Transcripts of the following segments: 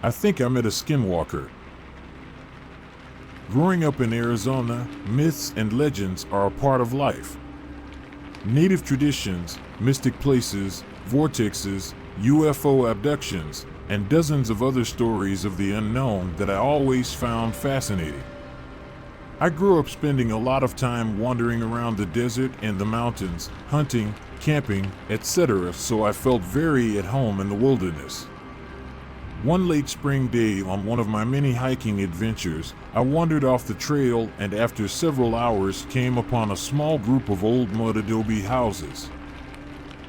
I think I met a Skinwalker. Growing up in Arizona, myths and legends are a part of life. Native traditions, mystic places, vortexes, UFO abductions, and dozens of other stories of the unknown that I always found fascinating. I grew up spending a lot of time wandering around the desert and the mountains, hunting, camping, etc., so I felt very at home in the wilderness. One late spring day on one of my many hiking adventures, I wandered off the trail and after several hours came upon a small group of old mud adobe houses.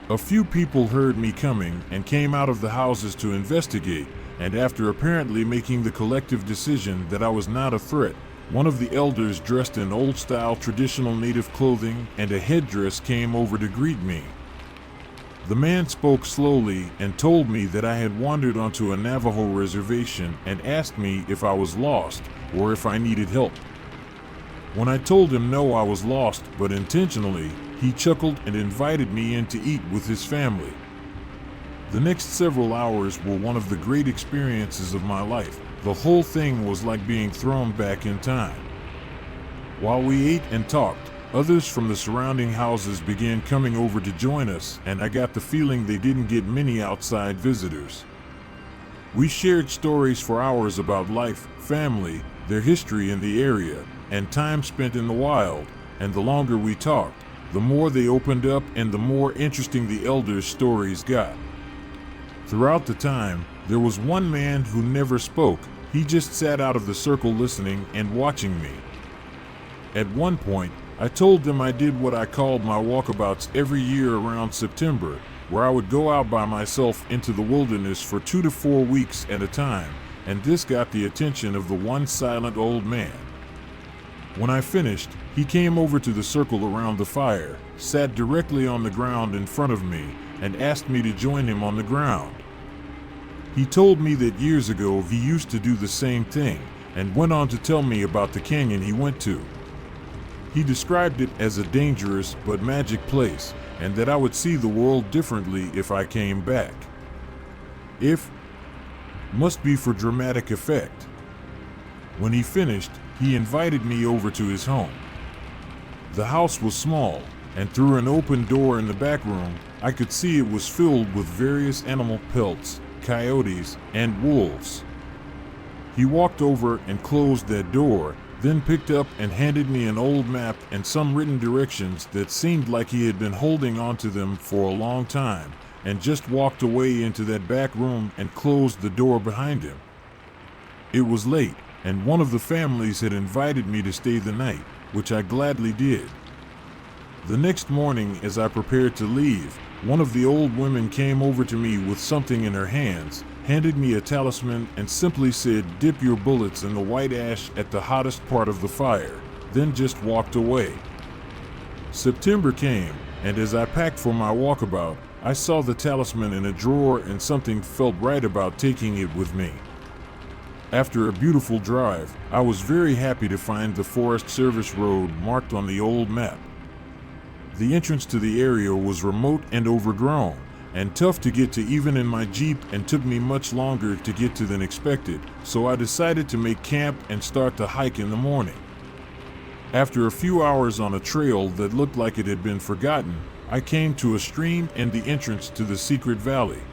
A few people heard me coming and came out of the houses to investigate, and after apparently making the collective decision that I was not a threat, one of the elders dressed in old-style traditional native clothing and a headdress came over to greet me. The man spoke slowly and told me that I had wandered onto a Navajo reservation and asked me if I was lost or if I needed help. When I told him no, I was lost, but intentionally, he chuckled and invited me in to eat with his family. The next several hours were one of the great experiences of my life. The whole thing was like being thrown back in time. While we ate and talked, others from the surrounding houses began coming over to join us, and I got the feeling they didn't get many outside visitors. We shared stories for hours about life, family, their history in the area, and time spent in the wild, and the longer we talked, the more they opened up and the more interesting the elders' stories got. Throughout the time, there was one man who never spoke. He just sat out of the circle listening and watching me. At one point, I told them I did what I called my walkabouts every year around September, where I would go out by myself into the wilderness for 2 to 4 weeks at a time, and this got the attention of the one silent old man. When I finished, he came over to the circle around the fire, sat directly on the ground in front of me, and asked me to join him on the ground. He told me that years ago he used to do the same thing, and went on to tell me about the canyon he went to. He described it as a dangerous but magic place, and that I would see the world differently if I came back. If must be for dramatic effect. When he finished, he invited me over to his home. The house was small, and through an open door in the back room, I could see it was filled with various animal pelts, coyotes, and wolves. He walked over and closed that door, then picked up and handed me an old map and some written directions that seemed like he had been holding onto them for a long time, and just walked away into that back room and closed the door behind him. It was late, and one of the families had invited me to stay the night, which I gladly did. The next morning, as I prepared to leave, one of the old women came over to me with something in her hands, handed me a talisman, and simply said, "Dip your bullets in the white ash at the hottest part of the fire," then just walked away. September came, and as I packed for my walkabout, I saw the talisman in a drawer and something felt right about taking it with me. After a beautiful drive, I was very happy to find the Forest Service road marked on the old map. The entrance to the area was remote and overgrown, and tough to get to even in my Jeep, and took me much longer to get to than expected, so I decided to make camp and start the hike in the morning. After a few hours on a trail that looked like it had been forgotten, I came to a stream and the entrance to the secret valley.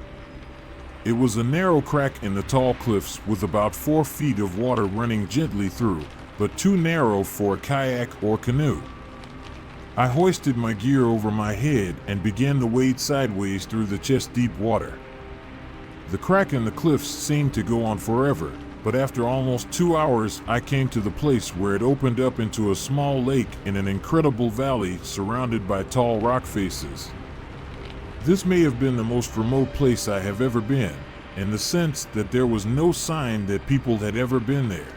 It was a narrow crack in the tall cliffs with about 4 feet of water running gently through, but too narrow for a kayak or canoe. I hoisted my gear over my head and began to wade sideways through the chest-deep water. The crack in the cliffs seemed to go on forever, but after almost 2 hours I came to the place where it opened up into a small lake in an incredible valley surrounded by tall rock faces. This may have been the most remote place I have ever been, in the sense that there was no sign that people had ever been there.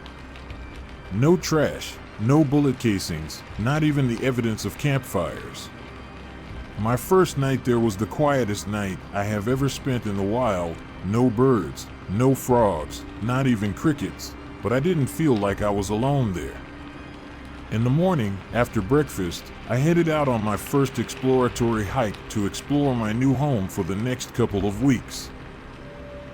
No trash. No bullet casings, not even the evidence of campfires. My first night there was the quietest night I have ever spent in the wild. No birds, no frogs, not even crickets, but I didn't feel like I was alone there. In the morning, after breakfast, I headed out on my first exploratory hike to explore my new home for the next couple of weeks.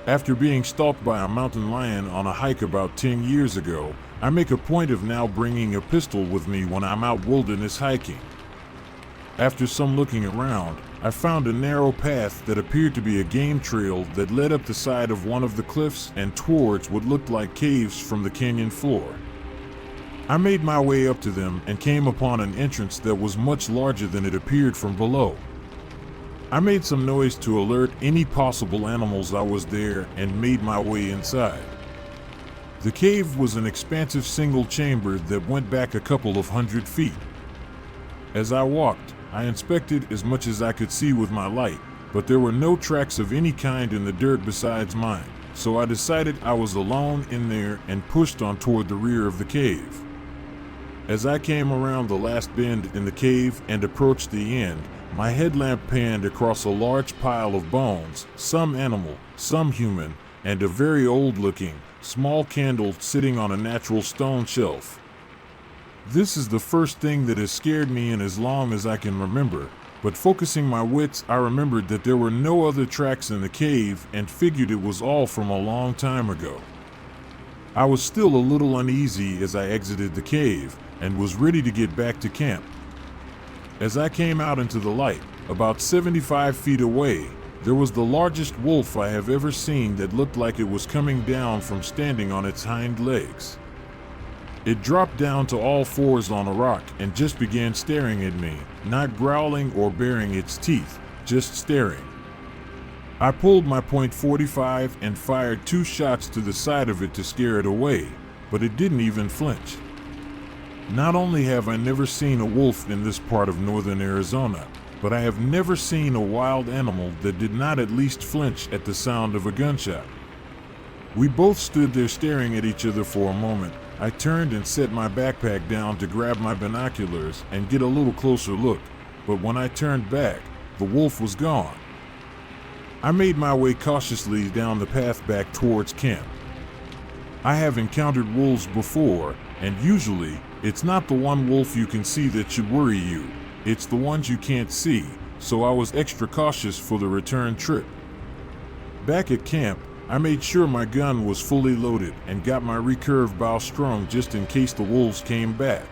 After being stalked by a mountain lion on a hike about 10 years ago, I make a point of now bringing a pistol with me when I'm out wilderness hiking. After some looking around, I found a narrow path that appeared to be a game trail that led up the side of one of the cliffs and towards what looked like caves from the canyon floor. I made my way up to them and came upon an entrance that was much larger than it appeared from below. I made some noise to alert any possible animals I was there and made my way inside. The cave was an expansive single chamber that went back a couple of 100 feet. As I walked, I inspected as much as I could see with my light, but there were no tracks of any kind in the dirt besides mine, so I decided I was alone in there and pushed on toward the rear of the cave. As I came around the last bend in the cave and approached the end, my headlamp panned across a large pile of bones, some animal, some human, and a very old-looking, small candle sitting on a natural stone shelf. This is the first thing that has scared me in as long as I can remember, but focusing my wits, I remembered that there were no other tracks in the cave and figured it was all from a long time ago. I was still a little uneasy as I exited the cave and was ready to get back to camp. As I came out into the light, about 75 feet away, there was the largest wolf I have ever seen that looked like it was coming down from standing on its hind legs. It dropped down to all fours on a rock and just began staring at me, not growling or baring its teeth, just staring. I pulled my .45 and fired 2 shots to the side of it to scare it away, but it didn't even flinch. Not only have I never seen a wolf in this part of northern Arizona, but I have never seen a wild animal that did not at least flinch at the sound of a gunshot. We both stood there staring at each other for a moment. I turned and set my backpack down to grab my binoculars and get a little closer look, but when I turned back, the wolf was gone. I made my way cautiously down the path back towards camp. I have encountered wolves before, and usually, it's not the one wolf you can see that should worry you, it's the ones you can't see, so I was extra cautious for the return trip. Back at camp, I made sure my gun was fully loaded and got my recurve bow strung just in case the wolves came back.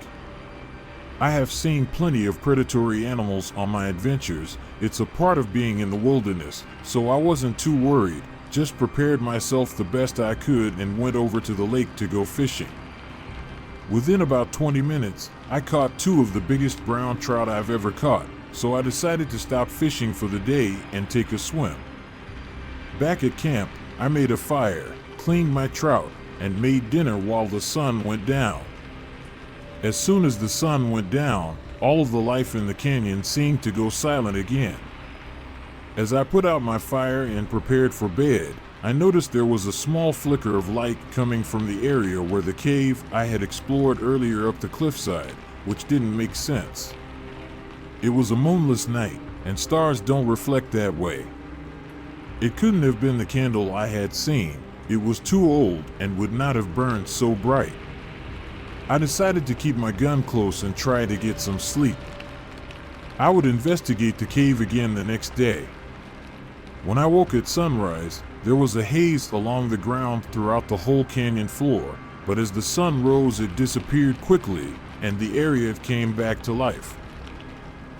I have seen plenty of predatory animals on my adventures, it's a part of being in the wilderness, so I wasn't too worried, just prepared myself the best I could and went over to the lake to go fishing. Within about 20 minutes, I caught 2 of the biggest brown trout I've ever caught, so I decided to stop fishing for the day and take a swim. Back at camp, I made a fire, cleaned my trout, and made dinner while the sun went down. As soon as the sun went down, all of the life in the canyon seemed to go silent again. As I put out my fire and prepared for bed, I noticed there was a small flicker of light coming from the area where the cave I had explored earlier up the cliffside, which didn't make sense. It was a moonless night, and stars don't reflect that way. It couldn't have been the candle I had seen, it was too old and would not have burned so bright. I decided to keep my gun close and try to get some sleep. I would investigate the cave again the next day. When I woke at sunrise, there was a haze along the ground throughout the whole canyon floor, but as the sun rose it disappeared quickly and the area came back to life.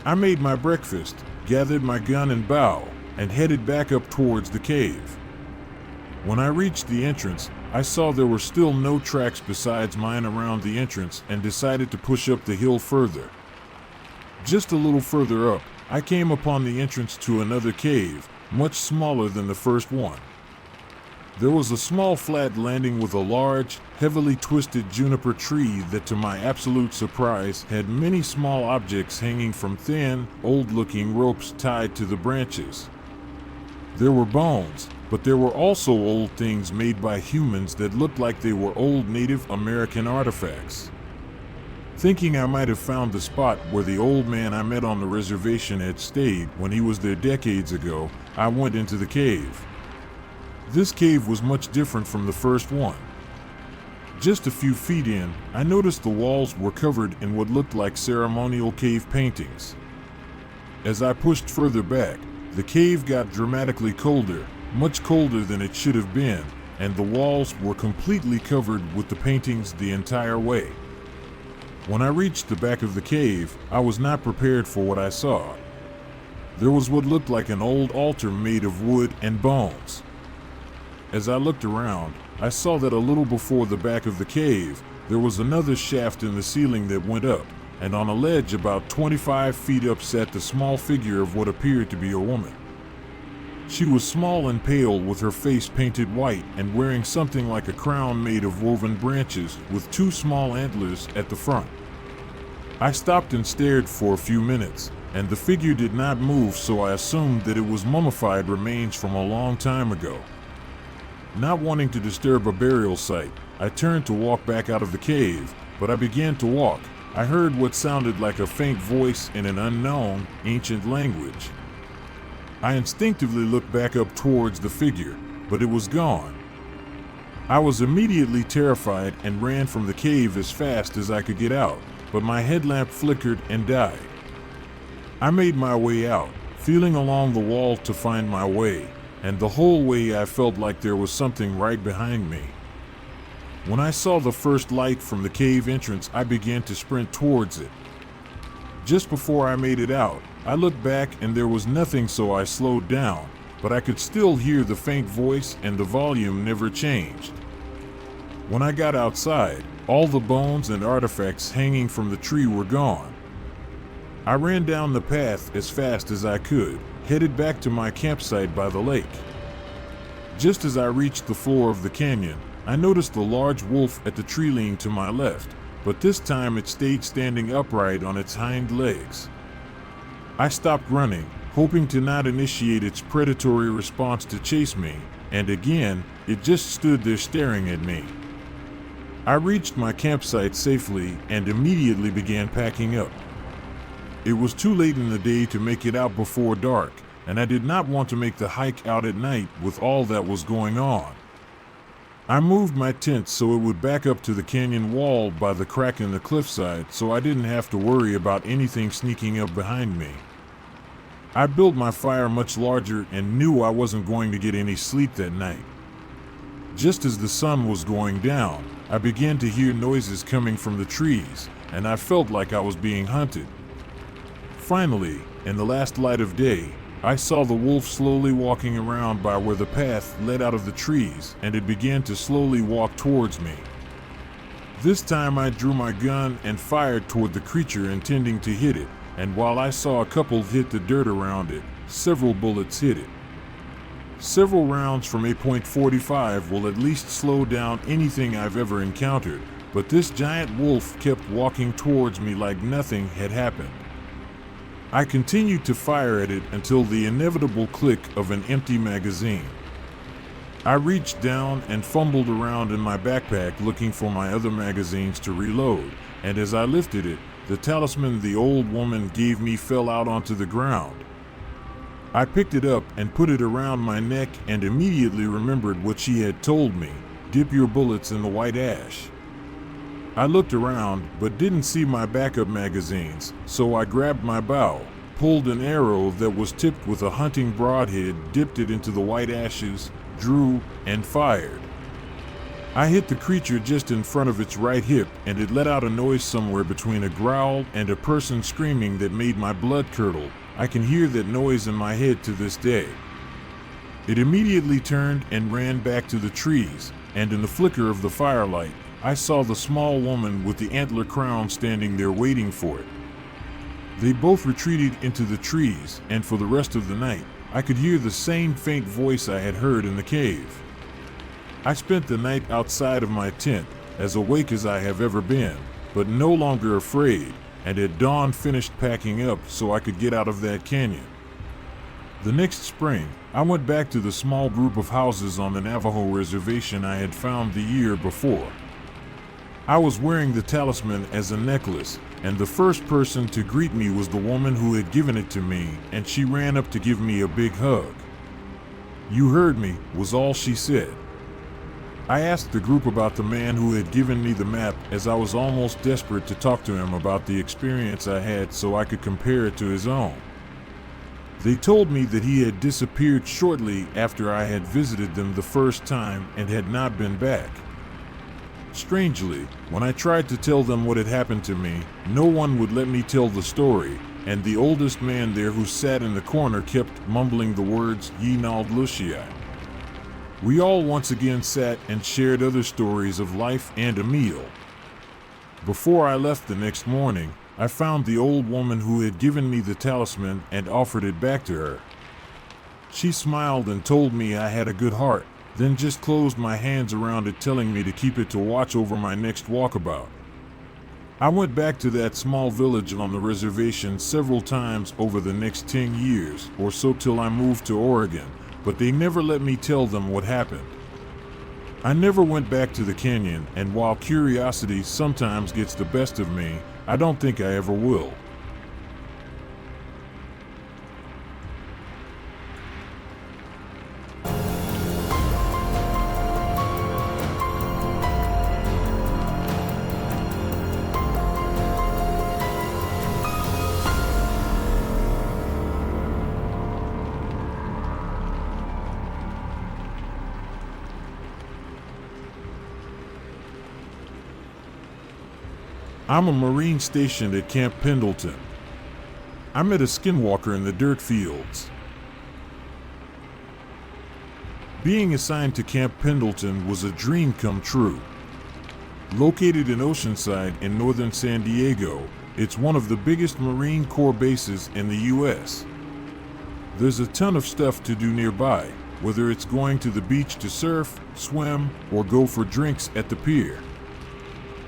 I made my breakfast, gathered my gun and bow, and headed back up towards the cave. When I reached the entrance, I saw there were still no tracks besides mine around the entrance and decided to push up the hill further. Just a little further up, I came upon the entrance to another cave, much smaller than the first one. There was a small flat landing with a large, heavily twisted juniper tree that, to my absolute surprise, had many small objects hanging from thin, old-looking ropes tied to the branches. There were bones, but there were also old things made by humans that looked like they were old Native American artifacts. Thinking I might have found the spot where the old man I met on the reservation had stayed when he was there decades ago, I went into the cave. This cave was much different from the first one. Just a few feet in, I noticed the walls were covered in what looked like ceremonial cave paintings. As I pushed further back, the cave got dramatically colder, much colder than it should have been, and the walls were completely covered with the paintings the entire way. When I reached the back of the cave, I was not prepared for what I saw. There was what looked like an old altar made of wood and bones. As I looked around, I saw that a little before the back of the cave, there was another shaft in the ceiling that went up, and on a ledge about 25 feet up sat the small figure of what appeared to be a woman. She was small and pale, with her face painted white and wearing something like a crown made of woven branches with two small antlers at the front. I stopped and stared for a few minutes, and the figure did not move, so I assumed that it was mummified remains from a long time ago. Not wanting to disturb a burial site, I turned to walk back out of the cave, but I began to walk. I heard what sounded like a faint voice in an unknown, ancient language. I instinctively looked back up towards the figure, but it was gone. I was immediately terrified and ran from the cave as fast as I could get out, but my headlamp flickered and died. I made my way out, feeling along the wall to find my way, and the whole way I felt like there was something right behind me. When I saw the first light from the cave entrance, I began to sprint towards it. Just before I made it out, I looked back and there was nothing, so I slowed down, but I could still hear the faint voice and the volume never changed. When I got outside, all the bones and artifacts hanging from the tree were gone. I ran down the path as fast as I could, headed back to my campsite by the lake. Just as I reached the floor of the canyon, I noticed a large wolf at the tree line to my left, but this time it stayed standing upright on its hind legs. I stopped running, hoping to not initiate its predatory response to chase me, and again, it just stood there staring at me. I reached my campsite safely and immediately began packing up. It was too late in the day to make it out before dark, and I did not want to make the hike out at night with all that was going on. I moved my tent so it would back up to the canyon wall by the crack in the cliffside, so I didn't have to worry about anything sneaking up behind me. I built my fire much larger and knew I wasn't going to get any sleep that night. Just as the sun was going down, I began to hear noises coming from the trees, and I felt like I was being hunted. Finally, in the last light of day, I saw the wolf slowly walking around by where the path led out of the trees, and it began to slowly walk towards me. This time I drew my gun and fired toward the creature, intending to hit it, and while I saw a couple hit the dirt around it, several bullets hit it. Several rounds from a .45 will at least slow down anything I've ever encountered, but this giant wolf kept walking towards me like nothing had happened. I continued to fire at it until the inevitable click of an empty magazine. I reached down and fumbled around in my backpack looking for my other magazines to reload, and as I lifted it, the talisman the old woman gave me fell out onto the ground. I picked it up and put it around my neck and immediately remembered what she had told me: dip your bullets in the white ash. I looked around but didn't see my backup magazines, so I grabbed my bow, pulled an arrow that was tipped with a hunting broadhead, dipped it into the white ashes, drew, and fired. I hit the creature just in front of its right hip, and it let out a noise somewhere between a growl and a person screaming that made my blood curdle. I can hear that noise in my head to this day. It immediately turned and ran back to the trees, and in the flicker of the firelight, I saw the small woman with the antler crown standing there waiting for it. They both retreated into the trees, and for the rest of the night, I could hear the same faint voice I had heard in the cave. I spent the night outside of my tent, as awake as I have ever been, but no longer afraid, and at dawn finished packing up so I could get out of that canyon. The next spring, I went back to the small group of houses on the Navajo reservation I had found the year before. I was wearing the talisman as a necklace, and the first person to greet me was the woman who had given it to me, and she ran up to give me a big hug. "You heard me," was all she said. I asked the group about the man who had given me the map, as I was almost desperate to talk to him about the experience I had so I could compare it to his own. They told me that he had disappeared shortly after I had visited them the first time and had not been back. Strangely, when I tried to tell them what had happened to me, no one would let me tell the story, and the oldest man there who sat in the corner kept mumbling the words Yinald Lucia. We all once again sat and shared other stories of life and a meal. Before I left the next morning, I found the old woman who had given me the talisman and offered it back to her. She smiled and told me I had a good heart, then just closed my hands around it, telling me to keep it to watch over my next walkabout. I went back to that small village on the reservation several times over the next 10 years or so till I moved to Oregon, but they never let me tell them what happened. I never went back to the canyon, and while curiosity sometimes gets the best of me, I don't think I ever will. I'm a Marine stationed at Camp Pendleton. I met a Skinwalker in the dirt fields. Being assigned to Camp Pendleton was a dream come true. Located in Oceanside in northern San Diego, it's one of the biggest Marine Corps bases in the U.S. There's a ton of stuff to do nearby, whether it's going to the beach to surf, swim, or go for drinks at the pier.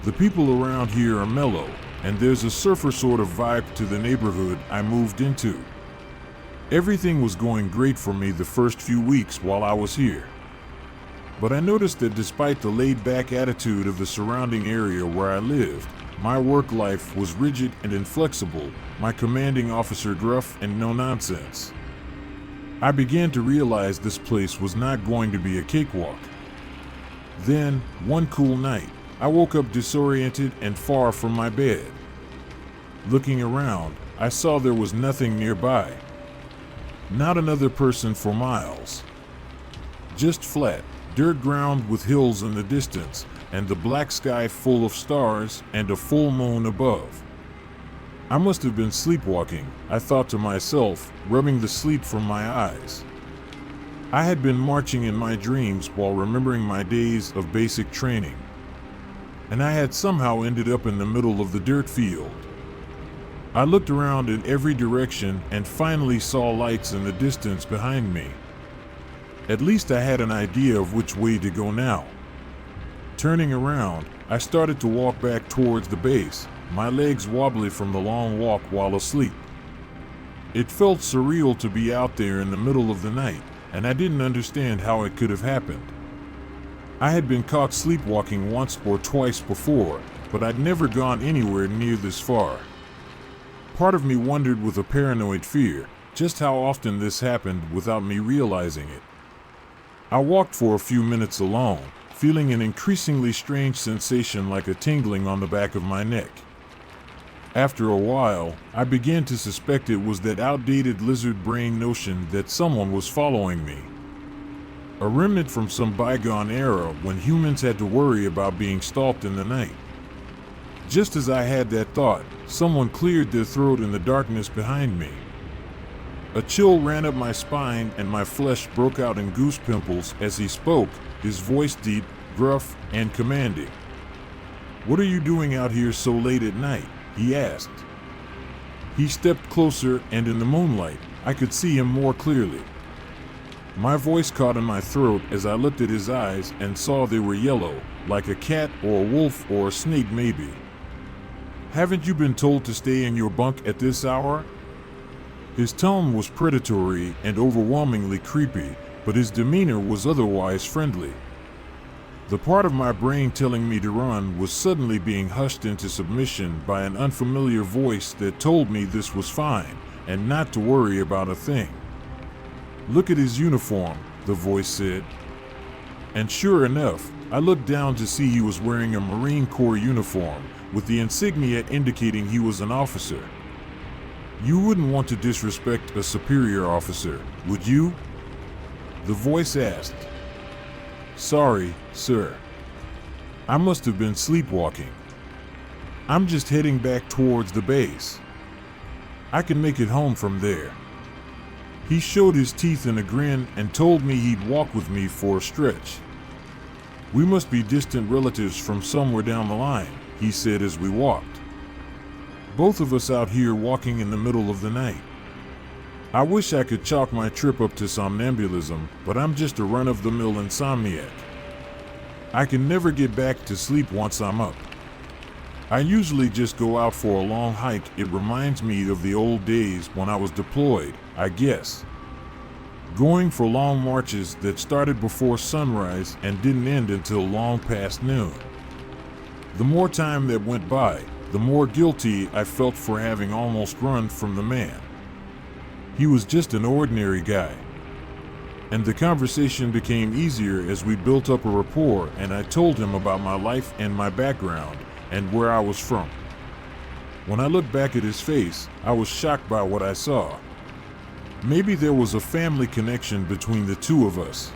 The people around here are mellow, and there's a surfer sort of vibe to the neighborhood I moved into. Everything was going great for me the first few weeks while I was here. But I noticed that despite the laid-back attitude of the surrounding area where I lived, my work life was rigid and inflexible, my commanding officer gruff and no-nonsense. I began to realize this place was not going to be a cakewalk. Then, one cool night, I woke up disoriented and far from my bed. Looking around, I saw there was nothing nearby. Not another person for miles. Just flat, dirt ground with hills in the distance, and the black sky full of stars and a full moon above. I must have been sleepwalking, I thought to myself, rubbing the sleep from my eyes. I had been marching in my dreams while remembering my days of basic training. And I had somehow ended up in the middle of the dirt field. I looked around in every direction and finally saw lights in the distance behind me. At least I had an idea of which way to go now. Turning around, I started to walk back towards the base, my legs wobbly from the long walk while asleep. It felt surreal to be out there in the middle of the night, and I didn't understand how it could have happened. I had been caught sleepwalking once or twice before, but I'd never gone anywhere near this far. Part of me wondered with a paranoid fear just how often this happened without me realizing it. I walked for a few minutes alone, feeling an increasingly strange sensation like a tingling on the back of my neck. After a while, I began to suspect it was that outdated lizard brain notion that someone was following me. A remnant from some bygone era when humans had to worry about being stalked in the night. Just as I had that thought, someone cleared their throat in the darkness behind me. A chill ran up my spine and my flesh broke out in goose pimples as he spoke, his voice deep, gruff, and commanding. "What are you doing out here so late at night?" he asked. He stepped closer, and in the moonlight, I could see him more clearly. My voice caught in my throat as I looked at his eyes and saw they were yellow, like a cat or a wolf or a snake maybe. "Haven't you been told to stay in your bunk at this hour?" His tone was predatory and overwhelmingly creepy, but his demeanor was otherwise friendly. The part of my brain telling me to run was suddenly being hushed into submission by an unfamiliar voice that told me this was fine and not to worry about a thing. "Look at his uniform," the voice said. And sure enough, I looked down to see he was wearing a Marine Corps uniform, with the insignia indicating he was an officer. You wouldn't want to disrespect a superior officer, would you? The voice asked. Sorry, sir. I must have been sleepwalking. I'm just heading back towards the base. I can make it home from there. He showed his teeth in a grin and told me he'd walk with me for a stretch. We must be distant relatives from somewhere down the line, he said as we walked. Both of us out here walking in the middle of the night. I wish I could chalk my trip up to somnambulism, but I'm just a run-of-the-mill insomniac. I can never get back to sleep once I'm up. I usually just go out for a long hike. It reminds me of the old days when I was deployed, I guess. Going for long marches that started before sunrise and didn't end until long past noon. The more time that went by, the more guilty I felt for having almost run from the man. He was just an ordinary guy. And the conversation became easier as we built up a rapport and I told him about my life and my background and where I was from. When I looked back at his face, I was shocked by what I saw. Maybe there was a family connection between the two of us.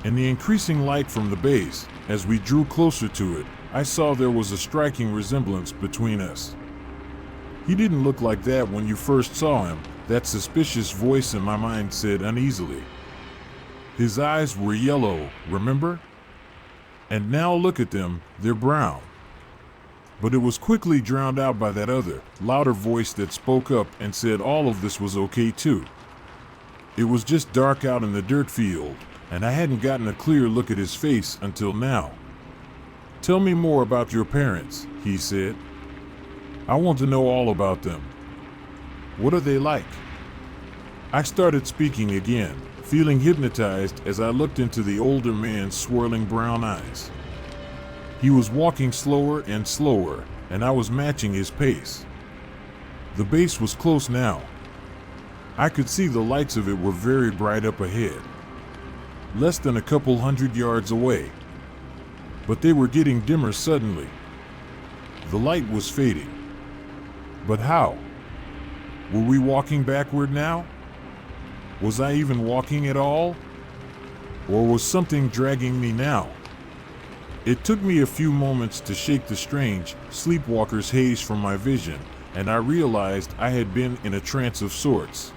In the increasing light from the base, as we drew closer to it, I saw there was a striking resemblance between us. He didn't look like that when you first saw him, that suspicious voice in my mind said uneasily. His eyes were yellow, remember? And now look at them, they're brown. But it was quickly drowned out by that other, louder voice that spoke up and said all of this was okay too. It was just dark out in the dirt field, and I hadn't gotten a clear look at his face until now. Tell me more about your parents, he said. I want to know all about them. What are they like? I started speaking again, feeling hypnotized as I looked into the older man's swirling brown eyes. He was walking slower and slower, and I was matching his pace. The base was close now. I could see the lights of it were very bright up ahead, less than a couple 100 yards away. But they were getting dimmer suddenly. The light was fading. But how? Were we walking backward now? Was I even walking at all? Or was something dragging me now? It took me a few moments to shake the strange, sleepwalker's haze from my vision, and I realized I had been in a trance of sorts.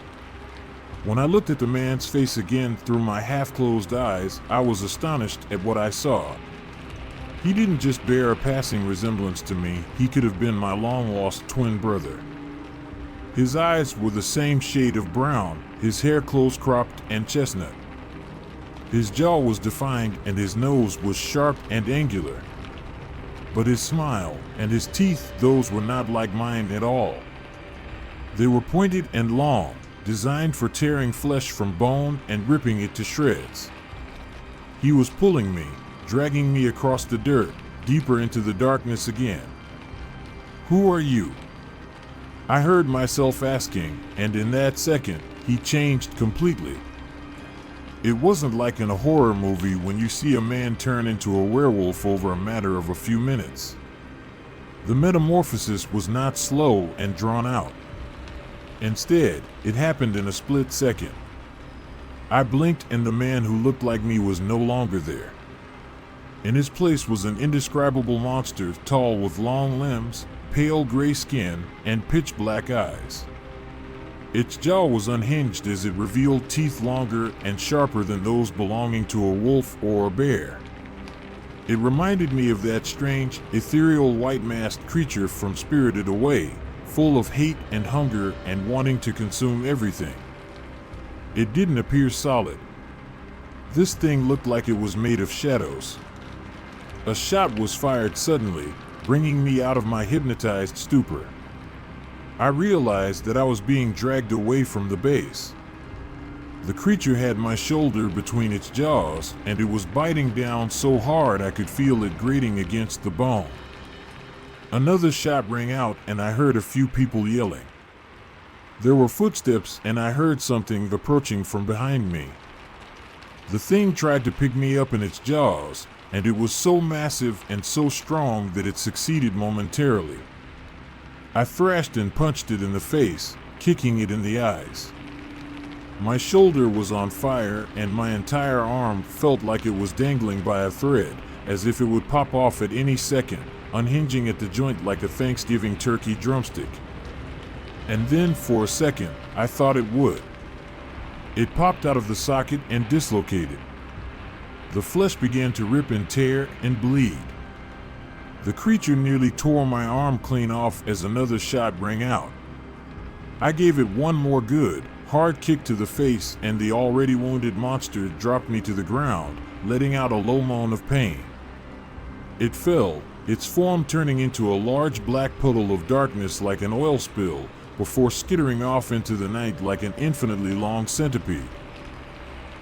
When I looked at the man's face again through my half-closed eyes, I was astonished at what I saw. He didn't just bear a passing resemblance to me, he could have been my long-lost twin brother. His eyes were the same shade of brown, his hair close-cropped and chestnut. His jaw was defined and his nose was sharp and angular. But his smile and his teeth, those were not like mine at all. They were pointed and long, designed for tearing flesh from bone and ripping it to shreds. He was pulling me, dragging me across the dirt, deeper into the darkness again. Who are you? I heard myself asking, and in that second, he changed completely. It wasn't like in a horror movie when you see a man turn into a werewolf over a matter of a few minutes. The metamorphosis was not slow and drawn out. Instead, it happened in a split second. I blinked and the man who looked like me was no longer there. In his place was an indescribable monster, tall with long limbs, pale gray skin, and pitch black eyes. Its jaw was unhinged as it revealed teeth longer and sharper than those belonging to a wolf or a bear. It reminded me of that strange, ethereal white-masked creature from Spirited Away, full of hate and hunger and wanting to consume everything. It didn't appear solid. This thing looked like it was made of shadows. A shot was fired suddenly, bringing me out of my hypnotized stupor. I realized that I was being dragged away from the base. The creature had my shoulder between its jaws, and it was biting down so hard I could feel it grating against the bone. Another shot rang out, and I heard a few people yelling. There were footsteps, and I heard something approaching from behind me. The thing tried to pick me up in its jaws, and it was so massive and so strong that it succeeded momentarily. I thrashed and punched it in the face, kicking it in the eyes. My shoulder was on fire and my entire arm felt like it was dangling by a thread, as if it would pop off at any second, unhinging at the joint like a Thanksgiving turkey drumstick. And then, for a second, I thought it would. It popped out of the socket and dislocated. The flesh began to rip and tear and bleed. The creature nearly tore my arm clean off as another shot rang out. I gave it one more good, hard kick to the face and the already wounded monster dropped me to the ground, letting out a low moan of pain. It fell, its form turning into a large black puddle of darkness like an oil spill, before skittering off into the night like an infinitely long centipede.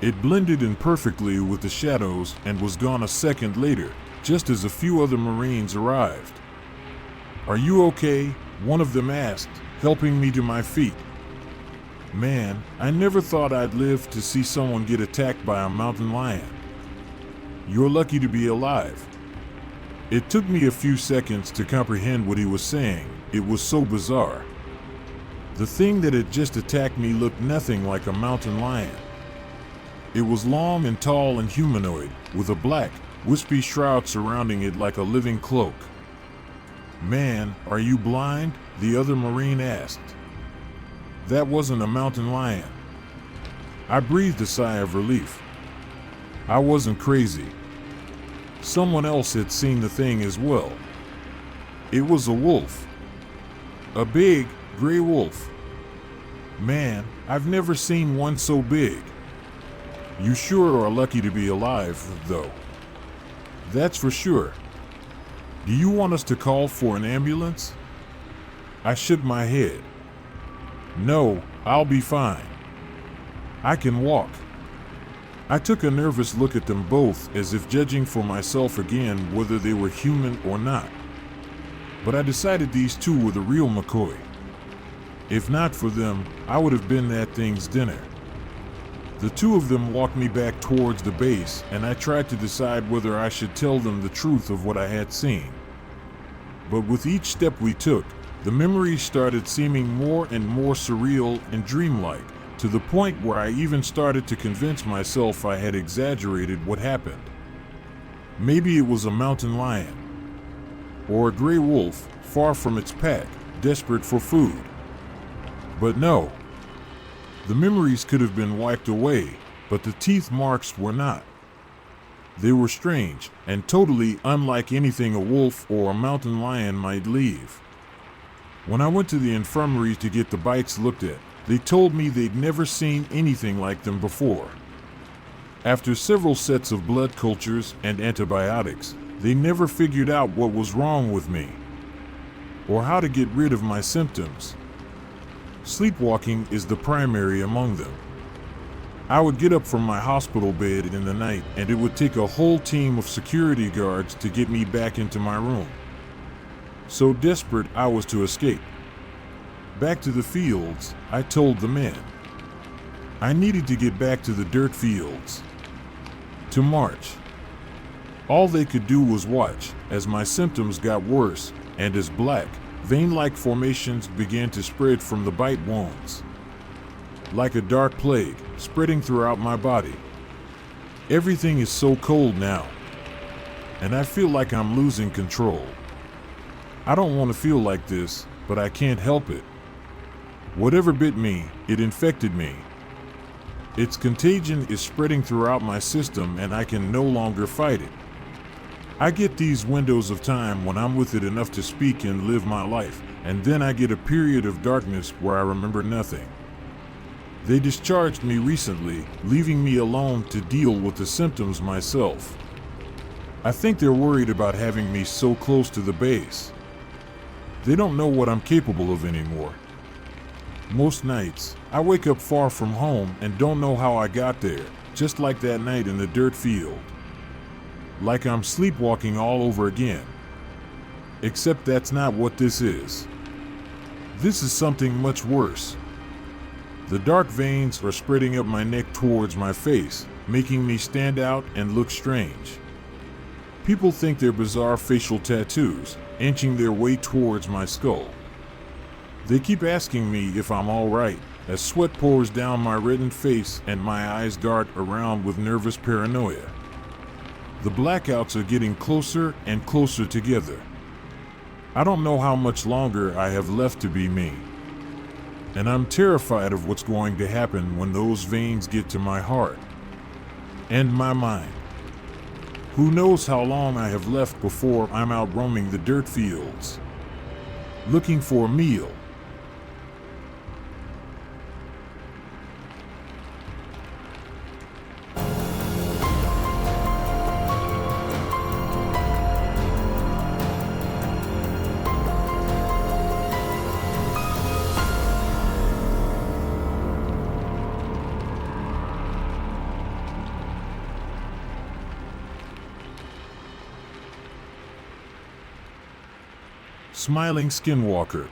It blended in perfectly with the shadows and was gone a second later, just as a few other Marines arrived. "Are you okay?" one of them asked, helping me to my feet. Man, I never thought I'd live to see someone get attacked by a mountain lion. You're lucky to be alive. It took me a few seconds to comprehend what he was saying. It was so bizarre. The thing that had just attacked me looked nothing like a mountain lion. It was long and tall and humanoid, with a black, wispy shroud surrounding it like a living cloak. "Man, are you blind?" the other Marine asked. That wasn't a mountain lion. I breathed a sigh of relief. I wasn't crazy. Someone else had seen the thing as well. It was a wolf. A big, gray wolf. Man, I've never seen one so big. You sure are lucky to be alive, though. That's for sure. Do you want us to call for an ambulance? I shook my head. No, I'll be fine. I can walk. I took a nervous look at them both, as if judging for myself again whether they were human or not. But I decided these two were the real McCoy. If not for them, I would have been that thing's dinner. The two of them walked me back towards the base, and I tried to decide whether I should tell them the truth of what I had seen. But with each step we took, the memories started seeming more and more surreal and dreamlike, to the point where I even started to convince myself I had exaggerated what happened. Maybe it was a mountain lion, or a gray wolf, far from its pack, desperate for food. But no. The memories could have been wiped away, but the teeth marks were not. They were strange, and totally unlike anything a wolf or a mountain lion might leave. When I went to the infirmary to get the bites looked at, they told me they'd never seen anything like them before. After several sets of blood cultures and antibiotics, they never figured out what was wrong with me, or how to get rid of my symptoms. Sleepwalking is the primary among them. I would get up from my hospital bed in the night, and it would take a whole team of security guards to get me back into my room. So desperate I was to escape. Back to the fields, I told the men. I needed to get back to the dirt fields. To march. All they could do was watch as my symptoms got worse, and as black, vein-like formations began to spread from the bite wounds. Like a dark plague, spreading throughout my body. Everything is so cold now, and I feel like I'm losing control. I don't want to feel like this, but I can't help it. Whatever bit me, it infected me. Its contagion is spreading throughout my system and I can no longer fight it. I get these windows of time when I'm with it enough to speak and live my life, and then I get a period of darkness where I remember nothing. They discharged me recently, leaving me alone to deal with the symptoms myself. I think they're worried about having me so close to the base. They don't know what I'm capable of anymore. Most nights, I wake up far from home and don't know how I got there, just like that night in the dirt field. Like I'm sleepwalking all over again. Except that's not what this is. This is something much worse. The dark veins are spreading up my neck towards my face, making me stand out and look strange. People think they're bizarre facial tattoos, inching their way towards my skull. They keep asking me if I'm alright, as sweat pours down my reddened face and my eyes dart around with nervous paranoia. The blackouts are getting closer and closer together. I don't know how much longer I have left to be me. And I'm terrified of what's going to happen when those veins get to my heart and my mind. Who knows how long I have left before I'm out roaming the dirt fields, looking for a meal. Smiling Skinwalker.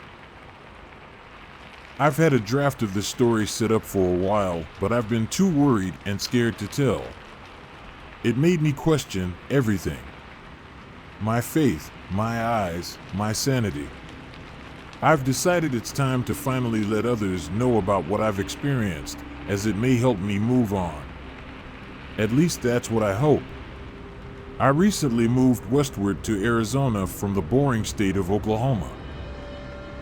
I've had a draft of this story set up for a while, but I've been too worried and scared to tell. It made me question everything. My faith, my eyes, my sanity. I've decided it's time to finally let others know about what I've experienced, as it may help me move on. At least that's what I hope. I recently moved westward to Arizona from the boring state of Oklahoma.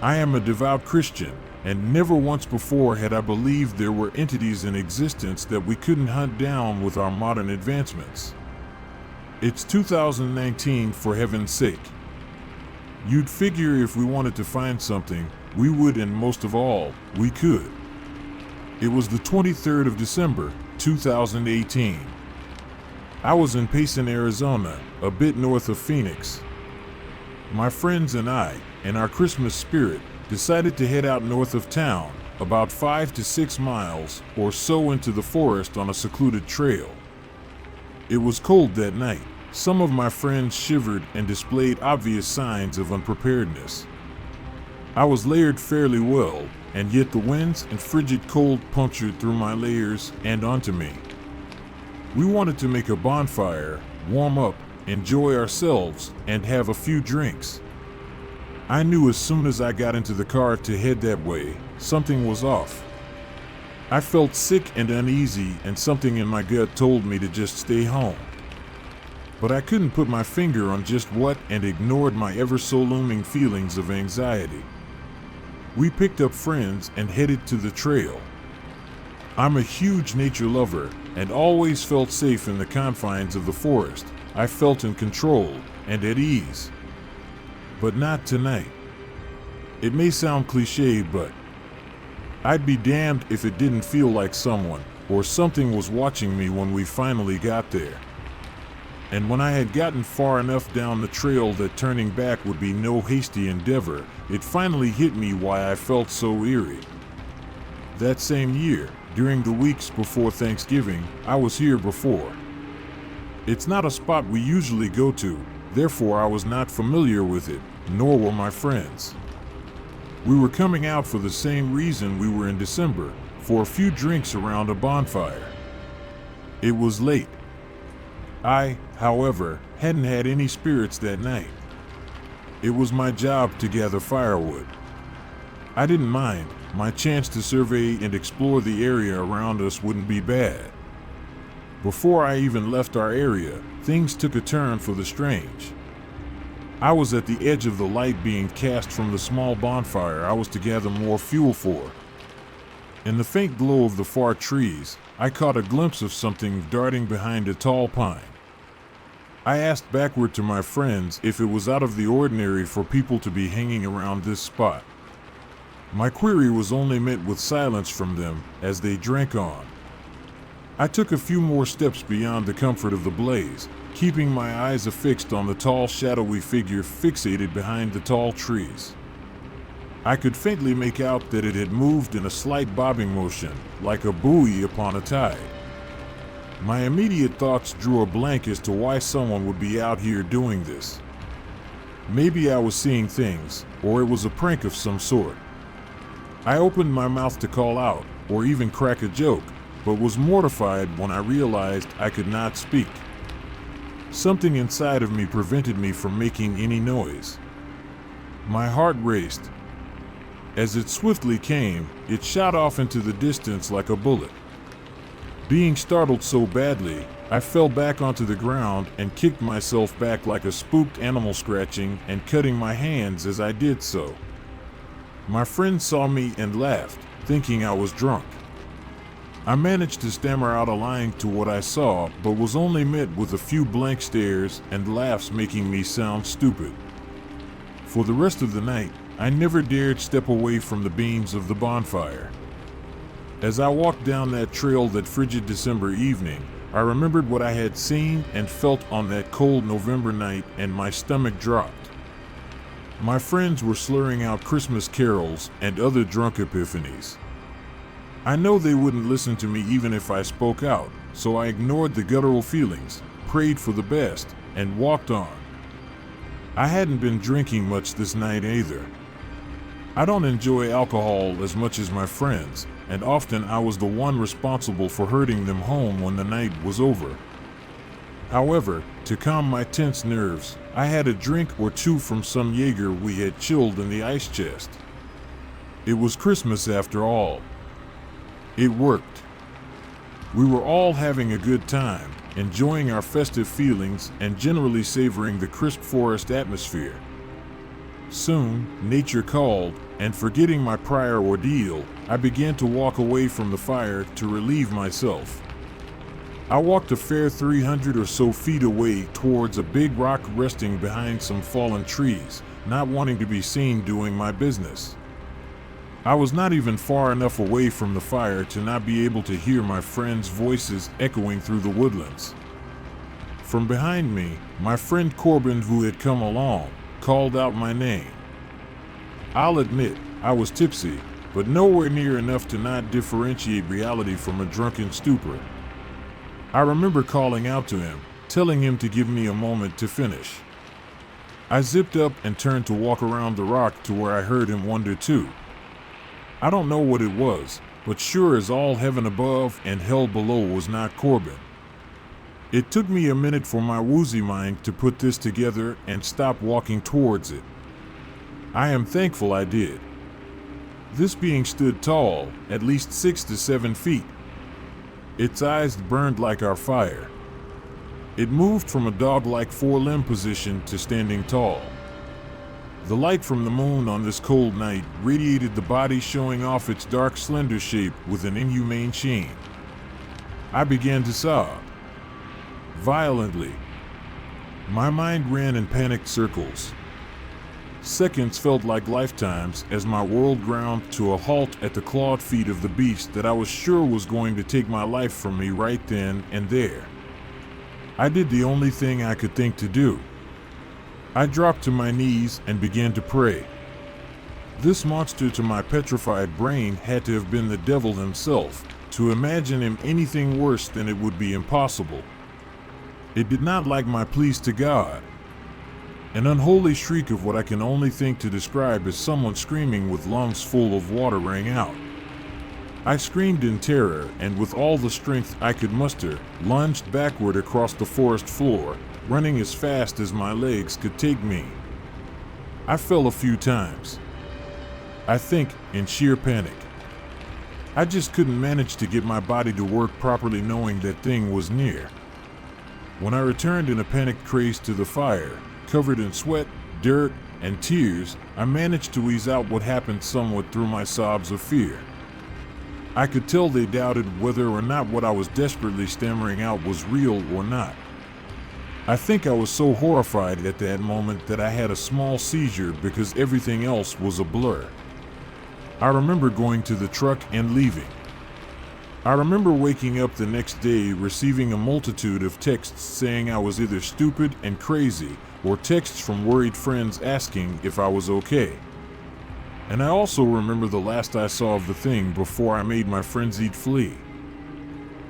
I am a devout Christian, and never once before had I believed there were entities in existence that we couldn't hunt down with our modern advancements. It's 2019, for heaven's sake. You'd figure if we wanted to find something, we would, and most of all, we could. It was the 23rd of December, 2018. I was in Payson, Arizona, a bit north of Phoenix. My friends and I, in our Christmas spirit, decided to head out north of town, about 5 to 6 miles or so into the forest on a secluded trail. It was cold that night. Some of my friends shivered and displayed obvious signs of unpreparedness. I was layered fairly well, and yet the winds and frigid cold punctured through my layers and onto me. We wanted to make a bonfire, warm up, enjoy ourselves, and have a few drinks. I knew as soon as I got into the car to head that way, something was off. I felt sick and uneasy, and something in my gut told me to just stay home. But I couldn't put my finger on just what, and ignored my ever so looming feelings of anxiety. We picked up friends and headed to the trail. I'm a huge nature lover, and always felt safe in the confines of the forest. I felt in control and at ease. But not tonight. It may sound cliche, but I'd be damned if it didn't feel like someone or something was watching me when we finally got there. And when I had gotten far enough down the trail that turning back would be no hasty endeavor, it finally hit me why I felt so eerie. That same year, during the weeks before Thanksgiving, I was here before. It's not a spot we usually go to, therefore I was not familiar with it, nor were my friends. We were coming out for the same reason we were in December, for a few drinks around a bonfire. It was late. I, however, hadn't had any spirits that night. It was my job to gather firewood. I didn't mind. My chance to survey and explore the area around us wouldn't be bad. Before I even left our area, things took a turn for the strange. I was at the edge of the light being cast from the small bonfire I was to gather more fuel for. In the faint glow of the far trees, I caught a glimpse of something darting behind a tall pine. I asked backward to my friends if it was out of the ordinary for people to be hanging around this spot. My query was only met with silence from them as they drank on. I took a few more steps beyond the comfort of the blaze, keeping my eyes affixed on the tall, shadowy figure fixated behind the tall trees. I could faintly make out that it had moved in a slight bobbing motion, like a buoy upon a tide. My immediate thoughts drew a blank as to why someone would be out here doing this. Maybe I was seeing things, or it was a prank of some sort. I opened my mouth to call out, or even crack a joke, but was mortified when I realized I could not speak. Something inside of me prevented me from making any noise. My heart raced. As it swiftly came, it shot off into the distance like a bullet. Being startled so badly, I fell back onto the ground and kicked myself back like a spooked animal, scratching and cutting my hands as I did so. My friend saw me and laughed, thinking I was drunk. I managed to stammer out a line to what I saw, but was only met with a few blank stares and laughs, making me sound stupid. For the rest of the night, I never dared step away from the beams of the bonfire. As I walked down that trail that frigid December evening, I remembered what I had seen and felt on that cold November night, and my stomach dropped. My friends were slurring out Christmas carols and other drunk epiphanies. I know they wouldn't listen to me even if I spoke out, so I ignored the guttural feelings, prayed for the best, and walked on. I hadn't been drinking much this night either. I don't enjoy alcohol as much as my friends, and often I was the one responsible for herding them home when the night was over. However, to calm my tense nerves, I had a drink or two from some Jaeger we had chilled in the ice chest. It was Christmas after all. It worked. We were all having a good time, enjoying our festive feelings and generally savoring the crisp forest atmosphere. Soon, nature called, and forgetting my prior ordeal, I began to walk away from the fire to relieve myself. I walked a fair 300 or so feet away towards a big rock resting behind some fallen trees, not wanting to be seen doing my business. I was not even far enough away from the fire to not be able to hear my friends' voices echoing through the woodlands. From behind me, my friend Corbin, who had come along, called out my name. I'll admit, I was tipsy, but nowhere near enough to not differentiate reality from a drunken stupor. I remember calling out to him, telling him to give me a moment to finish. I zipped up and turned to walk around the rock to where I heard him wonder too. I don't know what it was, but sure as all heaven above and hell below was not Corbin. It took me a minute for my woozy mind to put this together and stop walking towards it. I am thankful I did. This being stood tall, at least 6 to 7 feet. Its eyes burned like our fire. It moved from a dog-like four-limb position to standing tall. The light from the moon on this cold night radiated the body, showing off its dark, slender shape with an inhumane sheen. I began to sob. Violently. My mind ran in panicked circles. Seconds felt like lifetimes as my world ground to a halt at the clawed feet of the beast that I was sure was going to take my life from me right then and there. I did the only thing I could think to do. I dropped to my knees and began to pray. This monster to my petrified brain had to have been the devil himself. To imagine him anything worse than it would be impossible. It did not like my pleas to God. An unholy shriek of what I can only think to describe as someone screaming with lungs full of water rang out. I screamed in terror and with all the strength I could muster, lunged backward across the forest floor, running as fast as my legs could take me. I fell a few times. I think in sheer panic. I just couldn't manage to get my body to work properly, knowing that thing was near. When I returned in a panicked craze to the fire, covered in sweat, dirt, and tears, I managed to wheeze out what happened somewhat through my sobs of fear. I could tell they doubted whether or not what I was desperately stammering out was real or not. I think I was so horrified at that moment that I had a small seizure because everything else was a blur. I remember going to the truck and leaving. I remember waking up the next day receiving a multitude of texts saying I was either stupid and crazy, or texts from worried friends asking if I was okay. And I also remember the last I saw of the thing before I made my frenzied flee.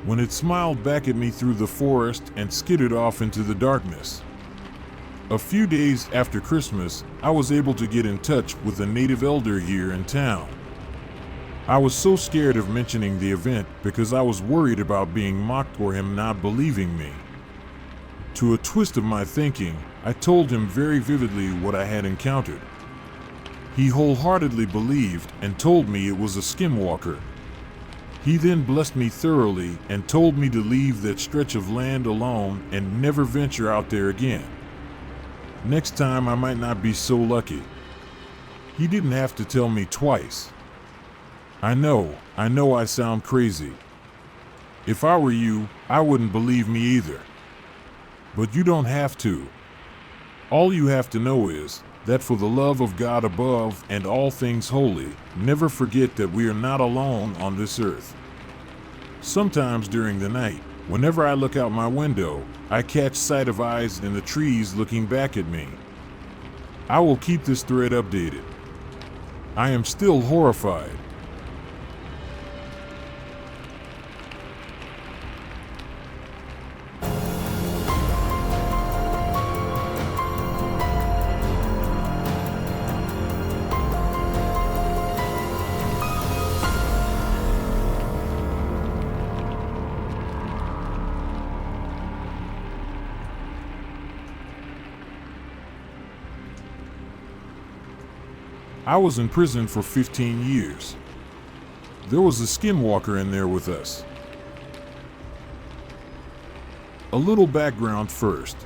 When it smiled back at me through the forest and skittered off into the darkness. A few days after Christmas, I was able to get in touch with a native elder here in town. I was so scared of mentioning the event because I was worried about being mocked or him not believing me. To a twist of my thinking, I told him very vividly what I had encountered. He wholeheartedly believed and told me it was a Skinwalker. He then blessed me thoroughly and told me to leave that stretch of land alone and never venture out there again. Next time I might not be so lucky. He didn't have to tell me twice. I know I sound crazy. If I were you, I wouldn't believe me either. But you don't have to. All you have to know is that for the love of God above and all things holy, never forget that we are not alone on this earth. Sometimes during the night, whenever I look out my window, I catch sight of eyes in the trees looking back at me. I will keep this thread updated. I am still horrified. I was in prison for 15 years. There was a Skinwalker in there with us. A little background first.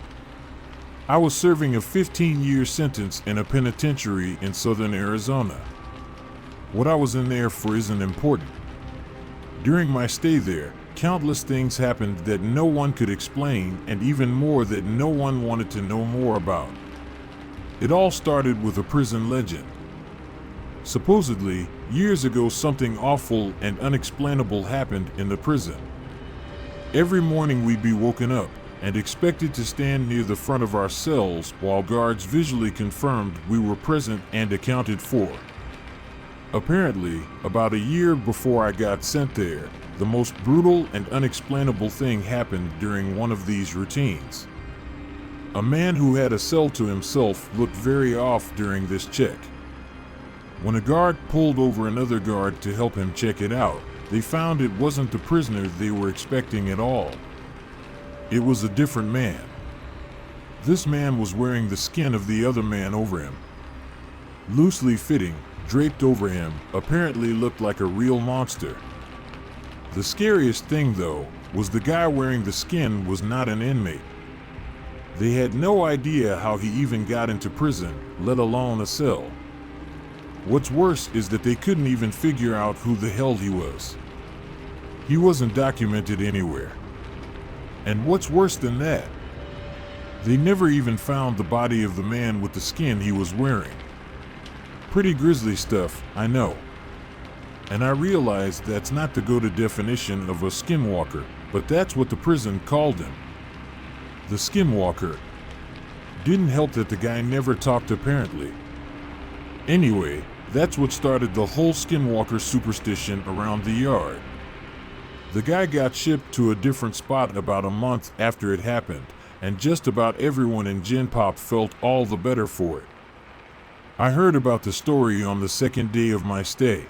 I was serving a 15-year sentence in a penitentiary in southern Arizona. What I was in there for isn't important. During my stay there, countless things happened that no one could explain, and even more that no one wanted to know more about. It all started with a prison legend. Supposedly, years ago something awful and unexplainable happened in the prison. Every morning we'd be woken up and expected to stand near the front of our cells while guards visually confirmed we were present and accounted for. Apparently, about a year before I got sent there, the most brutal and unexplainable thing happened during one of these routines. A man who had a cell to himself looked very off during this check. When a guard pulled over another guard to help him check it out, they found it wasn't the prisoner they were expecting at all. It was a different man. This man was wearing the skin of the other man over him. Loosely fitting, draped over him, apparently looked like a real monster. The scariest thing, though, was the guy wearing the skin was not an inmate. They had no idea how he even got into prison, let alone a cell. What's worse is that they couldn't even figure out who the hell he was. He wasn't documented anywhere. And what's worse than that? They never even found the body of the man with the skin he was wearing. Pretty grisly stuff, I know. And I realize that's not the go-to definition of a Skinwalker, but that's what the prison called him. The Skinwalker. Didn't help that the guy never talked apparently. Anyway, that's what started the whole Skinwalker superstition around the yard. The guy got shipped to a different spot about a month after it happened, and just about everyone in Gen Pop felt all the better for it. I heard about the story on the second day of my stay.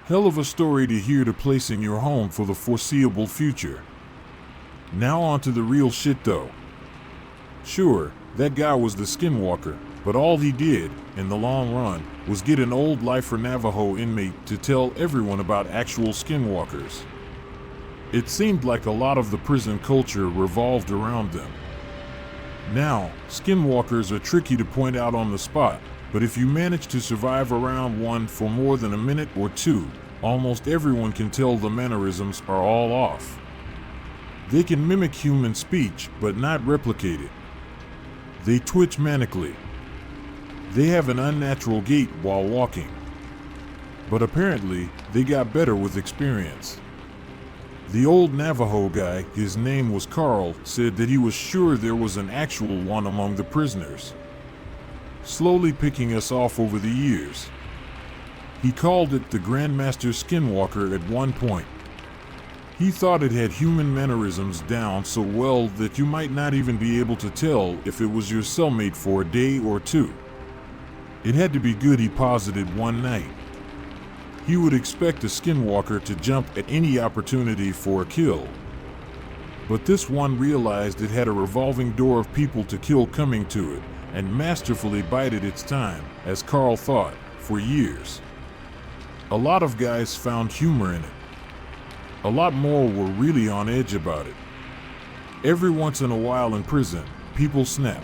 Hell of a story to hear to place in your home for the foreseeable future. Now on to the real shit though. Sure, that guy was the Skinwalker, but all he did, in the long run, was get an old lifer Navajo inmate to tell everyone about actual Skinwalkers. It seemed like a lot of the prison culture revolved around them. Now, Skinwalkers are tricky to point out on the spot, but if you manage to survive around one for more than a minute or two, almost everyone can tell the mannerisms are all off. They can mimic human speech, but not replicate it. They twitch manically. They have an unnatural gait while walking. But apparently, they got better with experience. The old Navajo guy, his name was Carl, said that he was sure there was an actual one among the prisoners, slowly picking us off over the years. He called it the Grandmaster Skinwalker at one point. He thought it had human mannerisms down so well that you might not even be able to tell if it was your cellmate for a day or two. It had to be good, he posited one night. He would expect a Skinwalker to jump at any opportunity for a kill. But this one realized it had a revolving door of people to kill coming to it, and masterfully bided its time, as Carl thought, for years. A lot of guys found humor in it. A lot more were really on edge about it. Every once in a while in prison, people snap.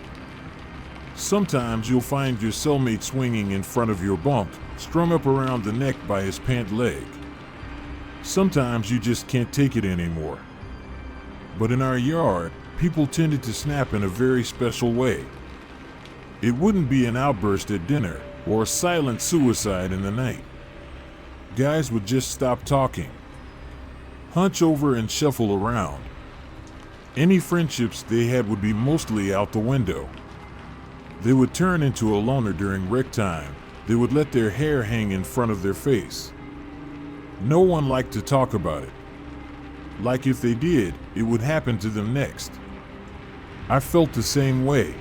Sometimes you'll find your cellmate swinging in front of your bunk, strung up around the neck by his pant leg. Sometimes you just can't take it anymore. But in our yard, people tended to snap in a very special way. It wouldn't be an outburst at dinner or a silent suicide in the night. Guys would just stop talking, hunch over and shuffle around. Any friendships they had would be mostly out the window. They would turn into a loner during rec time. They would let their hair hang in front of their face. No one liked to talk about it. Like if they did, it would happen to them next. I felt the same way.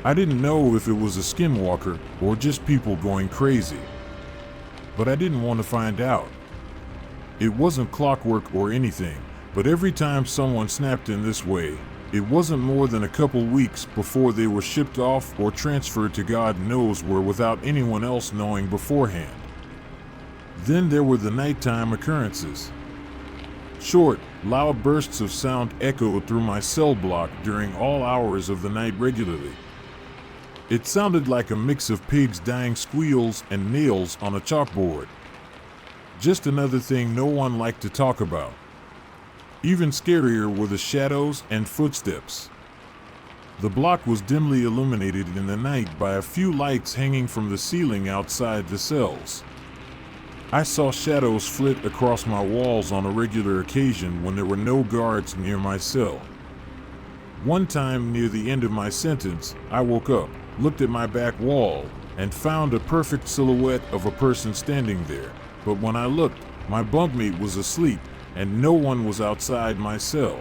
I didn't know if it was a skinwalker or just people going crazy. But I didn't want to find out. It wasn't clockwork or anything, but every time someone snapped in this way, it wasn't more than a couple weeks before they were shipped off or transferred to God knows where without anyone else knowing beforehand. Then there were the nighttime occurrences. Short, loud bursts of sound echoed through my cell block during all hours of the night regularly. It sounded like a mix of pigs' dying squeals and nails on a chalkboard. Just another thing no one liked to talk about. Even scarier were the shadows and footsteps. The block was dimly illuminated in the night by a few lights hanging from the ceiling outside the cells. I saw shadows flit across my walls on a regular occasion when there were no guards near my cell. One time near the end of my sentence, I woke up, looked at my back wall, and found a perfect silhouette of a person standing there. But when I looked, my bunkmate was asleep, and no one was outside my cell.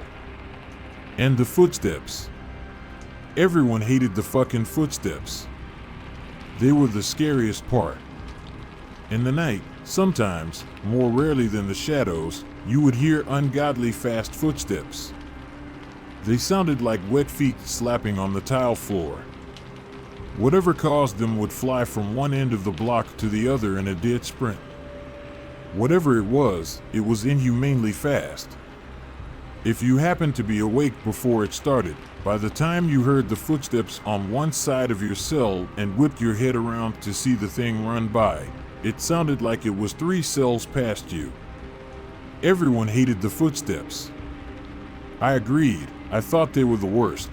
And the footsteps. Everyone hated the fucking footsteps. They were the scariest part. In the night, sometimes, more rarely than the shadows, you would hear ungodly fast footsteps. They sounded like wet feet slapping on the tile floor. Whatever caused them would fly from one end of the block to the other in a dead sprint. Whatever it was inhumanely fast. If you happened to be awake before it started, by the time you heard the footsteps on one side of your cell and whipped your head around to see the thing run by, it sounded like it was 3 cells past you. Everyone hated the footsteps. I agreed. I thought they were the worst.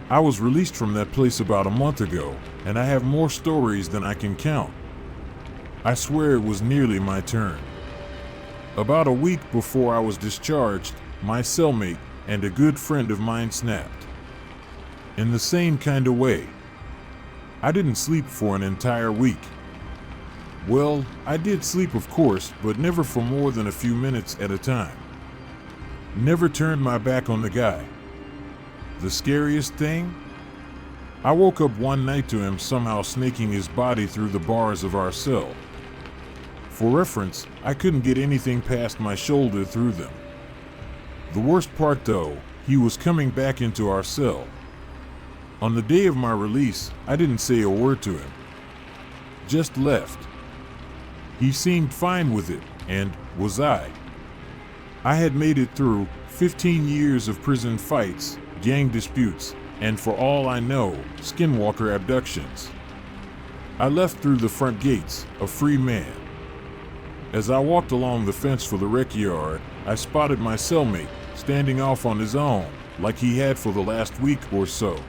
I was released from that place about a month ago, and I have more stories than I can count. I swear it was nearly my turn. About a week before I was discharged, my cellmate and a good friend of mine snapped. In the same kind of way. I didn't sleep for an entire week. Well, I did sleep of course, but never for more than a few minutes at a time. Never turned my back on the guy. The scariest thing? I woke up one night to him somehow snaking his body through the bars of our cell. For reference, I couldn't get anything past my shoulder through them. The worst part though, he was coming back into our cell. On the day of my release, I didn't say a word to him. Just left. He seemed fine with it, and was I. I had made it through 15 years of prison fights, gang disputes, and for all I know, Skinwalker abductions. I left through the front gates, a free man. As I walked along the fence for the rec yard, I spotted my cellmate, standing off on his own, like he had for the last week or so.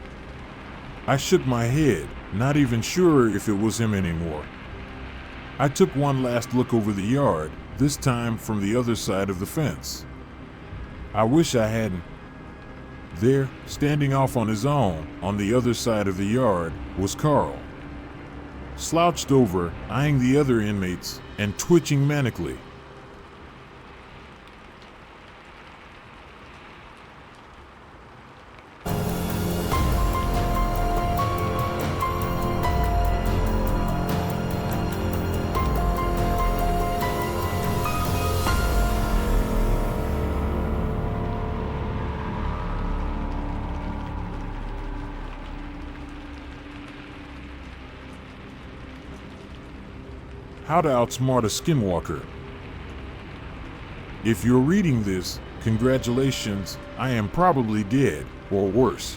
I shook my head, not even sure if it was him anymore. I took one last look over the yard, this time from the other side of the fence. I wish I hadn't. There, standing off on his own, on the other side of the yard, was Carl. Slouched over, eyeing the other inmates, and twitching manically. How to Outsmart a Skinwalker. If you're reading this, congratulations, I am probably dead, or worse.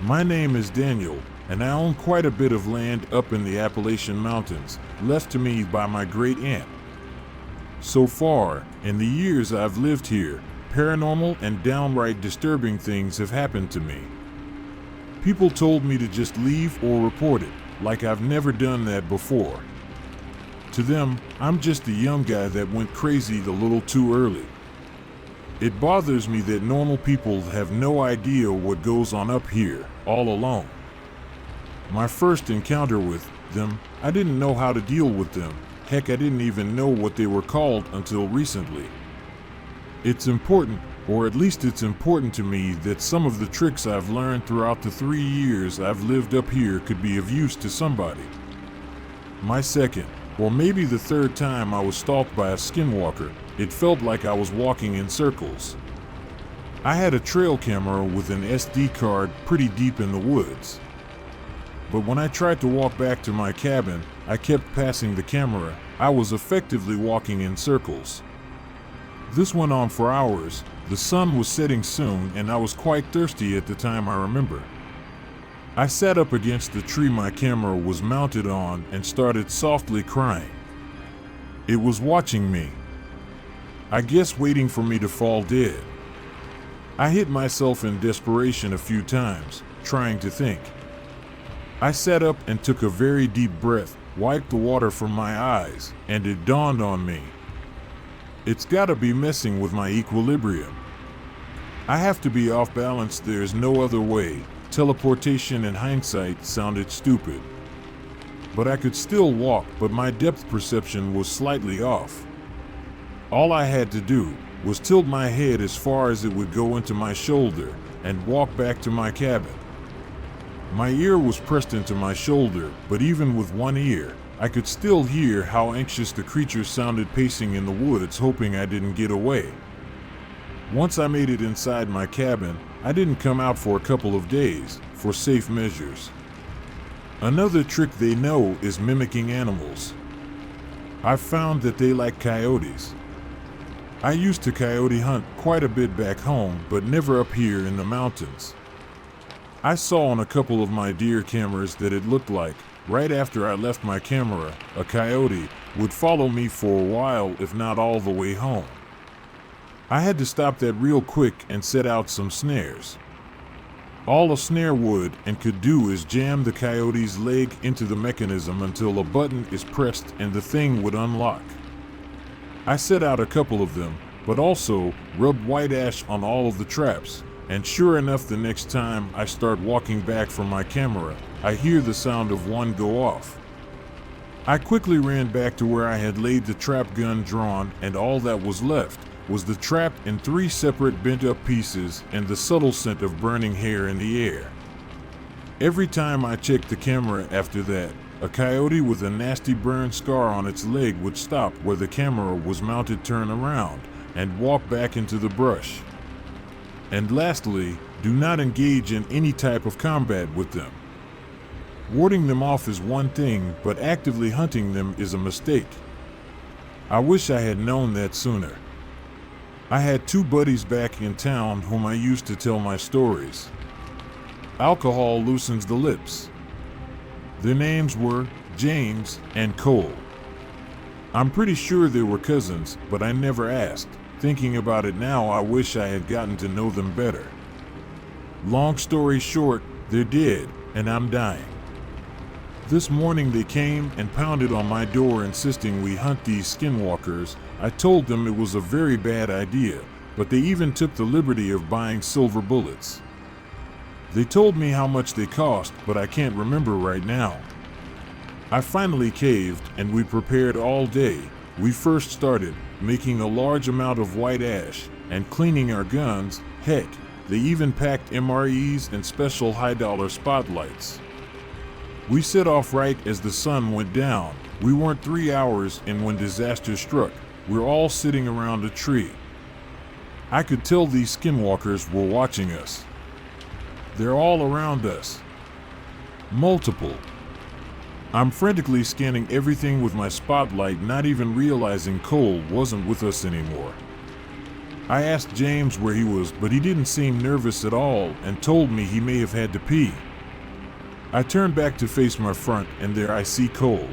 My name is Daniel, and I own quite a bit of land up in the Appalachian Mountains, left to me by my great aunt. So far, in the years I've lived here, paranormal and downright disturbing things have happened to me. People told me to just leave or report it, like I've never done that before. To them, I'm just a young guy that went crazy a little too early. It bothers me that normal people have no idea what goes on up here, all alone. My first encounter with them, I didn't know how to deal with them. Heck, I didn't even know what they were called until recently. It's important, or at least it's important to me, that some of the tricks I've learned throughout the 3 years I've lived up here could be of use to somebody. My second, or maybe the third time I was stalked by a skinwalker, it felt like I was walking in circles. I had a trail camera with an SD card pretty deep in the woods. But when I tried to walk back to my cabin, I kept passing the camera. I was effectively walking in circles. This went on for hours. The sun was setting soon, and I was quite thirsty at the time, I remember. I sat up against the tree my camera was mounted on and started softly crying. It was watching me. I guess waiting for me to fall dead. I hit myself in desperation a few times, trying to think. I sat up and took a very deep breath, wiped the water from my eyes, and it dawned on me. It's gotta be messing with my equilibrium. I have to be off balance, there's no other way. Teleportation in hindsight sounded stupid. But I could still walk, but my depth perception was slightly off. All I had to do was tilt my head as far as it would go into my shoulder and walk back to my cabin. My ear was pressed into my shoulder, but even with one ear, I could still hear how anxious the creature sounded pacing in the woods, hoping I didn't get away. Once I made it inside my cabin, I didn't come out for a couple of days, for safe measures. Another trick they know is mimicking animals. I've found that they like coyotes. I used to coyote hunt quite a bit back home, but never up here in the mountains. I saw on a couple of my deer cameras that it looked like, right after I left my camera, a coyote would follow me for a while, if not all the way home. I had to stop that real quick and set out some snares. All a snare would and could do is jam the coyote's leg into the mechanism until a button is pressed and the thing would unlock. I set out a couple of them, but also rubbed white ash on all of the traps, and sure enough, the next time I start walking back from my camera, I hear the sound of one go off. I quickly ran back to where I had laid the trap gun drawn, and all that was left was the trap in 3 separate bent-up pieces and the subtle scent of burning hair in the air. Every time I checked the camera after that, a coyote with a nasty burn scar on its leg would stop where the camera was mounted, turn around, and walk back into the brush. And lastly, do not engage in any type of combat with them. Warding them off is one thing, but actively hunting them is a mistake. I wish I had known that sooner. I had 2 buddies back in town whom I used to tell my stories. Alcohol loosens the lips. Their names were James and Cole. I'm pretty sure they were cousins, but I never asked. Thinking about it now, I wish I had gotten to know them better. Long story short, they're dead, and I'm dying. This morning they came and pounded on my door insisting we hunt these skinwalkers. I told them it was a very bad idea, but they even took the liberty of buying silver bullets. They told me how much they cost, but I can't remember right now. I finally caved, and we prepared all day. We first started making a large amount of white ash and cleaning our guns. Heck, they even packed MREs and special high-dollar spotlights. We set off right as the sun went down. We weren't 3 hours in when disaster struck. We're all sitting around a tree. I could tell these skinwalkers were watching us. They're all around us. Multiple. I'm frantically scanning everything with my spotlight, not even realizing Cole wasn't with us anymore. I asked James where he was, but he didn't seem nervous at all and told me he may have had to pee. I turned back to face my front, and there I see Cole.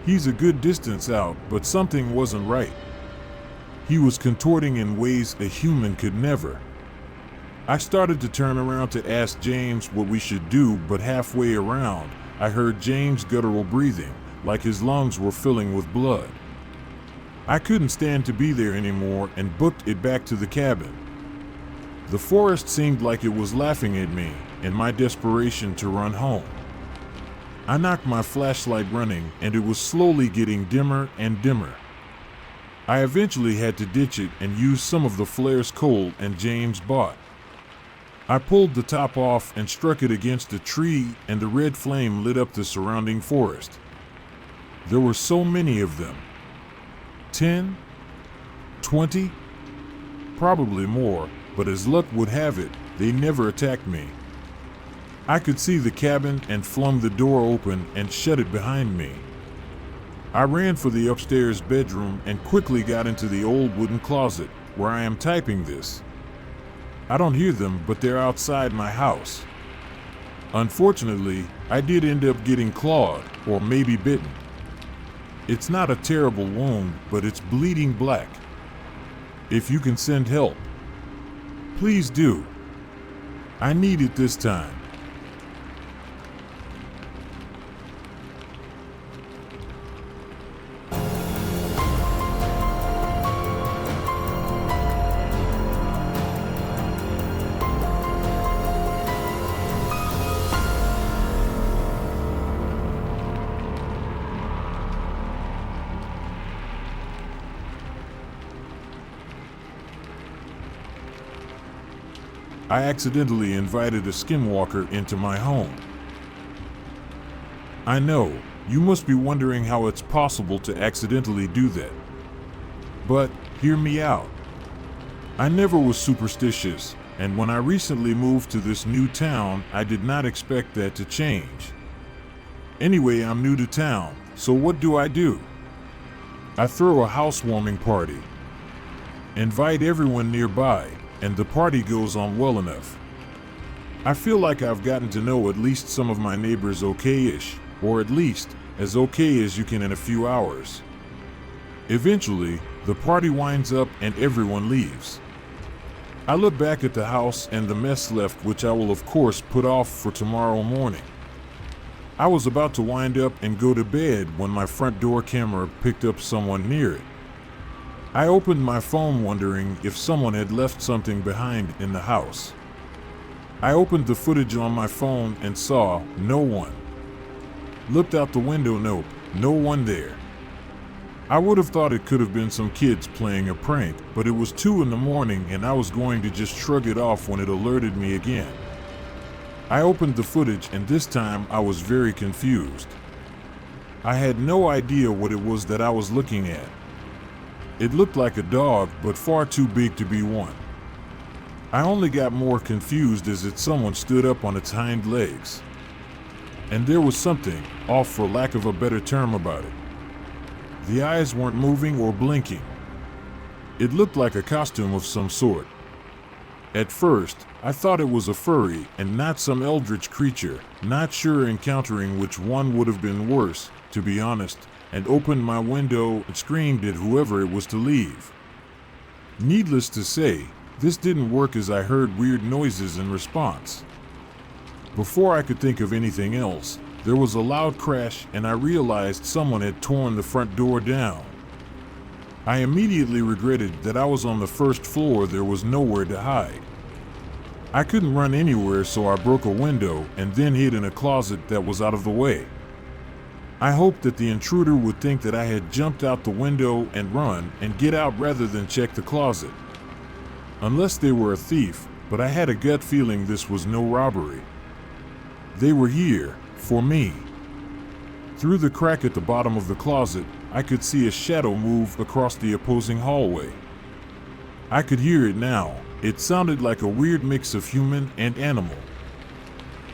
He's a good distance out, but something wasn't right. He was contorting in ways a human could never. I started to turn around to ask James what we should do, but halfway around, I heard James' guttural breathing, like his lungs were filling with blood. I couldn't stand to be there anymore and booked it back to the cabin. The forest seemed like it was laughing at me in my desperation to run home. I knocked my flashlight running, and it was slowly getting dimmer and dimmer. I eventually had to ditch it and use some of the flares Cole and James bought. I pulled the top off and struck it against a tree, and the red flame lit up the surrounding forest. There were so many of them. 10, 20, probably more, but as luck would have it, they never attacked me. I could see the cabin and flung the door open and shut it behind me. I ran for the upstairs bedroom and quickly got into the old wooden closet where I am typing this. I don't hear them, but they're outside my house. Unfortunately, I did end up getting clawed, or maybe bitten. It's not a terrible wound, but it's bleeding black. If you can send help, please do. I need it this time. I accidentally invited a Skinwalker into my home. I know, you must be wondering how it's possible to accidentally do that. But, hear me out. I never was superstitious, and when I recently moved to this new town, I did not expect that to change. Anyway, I'm new to town, so what do? I throw a housewarming party. Invite everyone nearby, and the party goes on well enough. I feel like I've gotten to know at least some of my neighbors okay-ish, or at least as okay as you can in a few hours. Eventually, the party winds up and everyone leaves. I look back at the house and the mess left, which I will of course put off for tomorrow morning. I was about to wind up and go to bed when my front door camera picked up someone near it. I opened my phone wondering if someone had left something behind in the house. I opened the footage on my phone and saw no one. Looked out the window, nope, no one there. I would have thought it could have been some kids playing a prank, but it was 2 a.m. and I was going to just shrug it off when it alerted me again. I opened the footage, and this time I was very confused. I had no idea what it was that I was looking at. It looked like a dog, but far too big to be one. I only got more confused as someone stood up on its hind legs. And there was something off, for lack of a better term, about it. The eyes weren't moving or blinking. It looked like a costume of some sort. At first, I thought it was a furry and not some eldritch creature, not sure encountering which one would have been worse, to be honest, and opened my window and screamed at whoever it was to leave. Needless to say, this didn't work, as I heard weird noises in response. Before I could think of anything else, there was a loud crash and I realized someone had torn the front door down. I immediately regretted that I was on the first floor. There was nowhere to hide. I couldn't run anywhere, so I broke a window and then hid in a closet that was out of the way. I hoped that the intruder would think that I had jumped out the window and run and get out rather than check the closet. Unless they were a thief, but I had a gut feeling this was no robbery. They were here, for me. Through the crack at the bottom of the closet, I could see a shadow move across the opposing hallway. I could hear it now. It sounded like a weird mix of human and animal.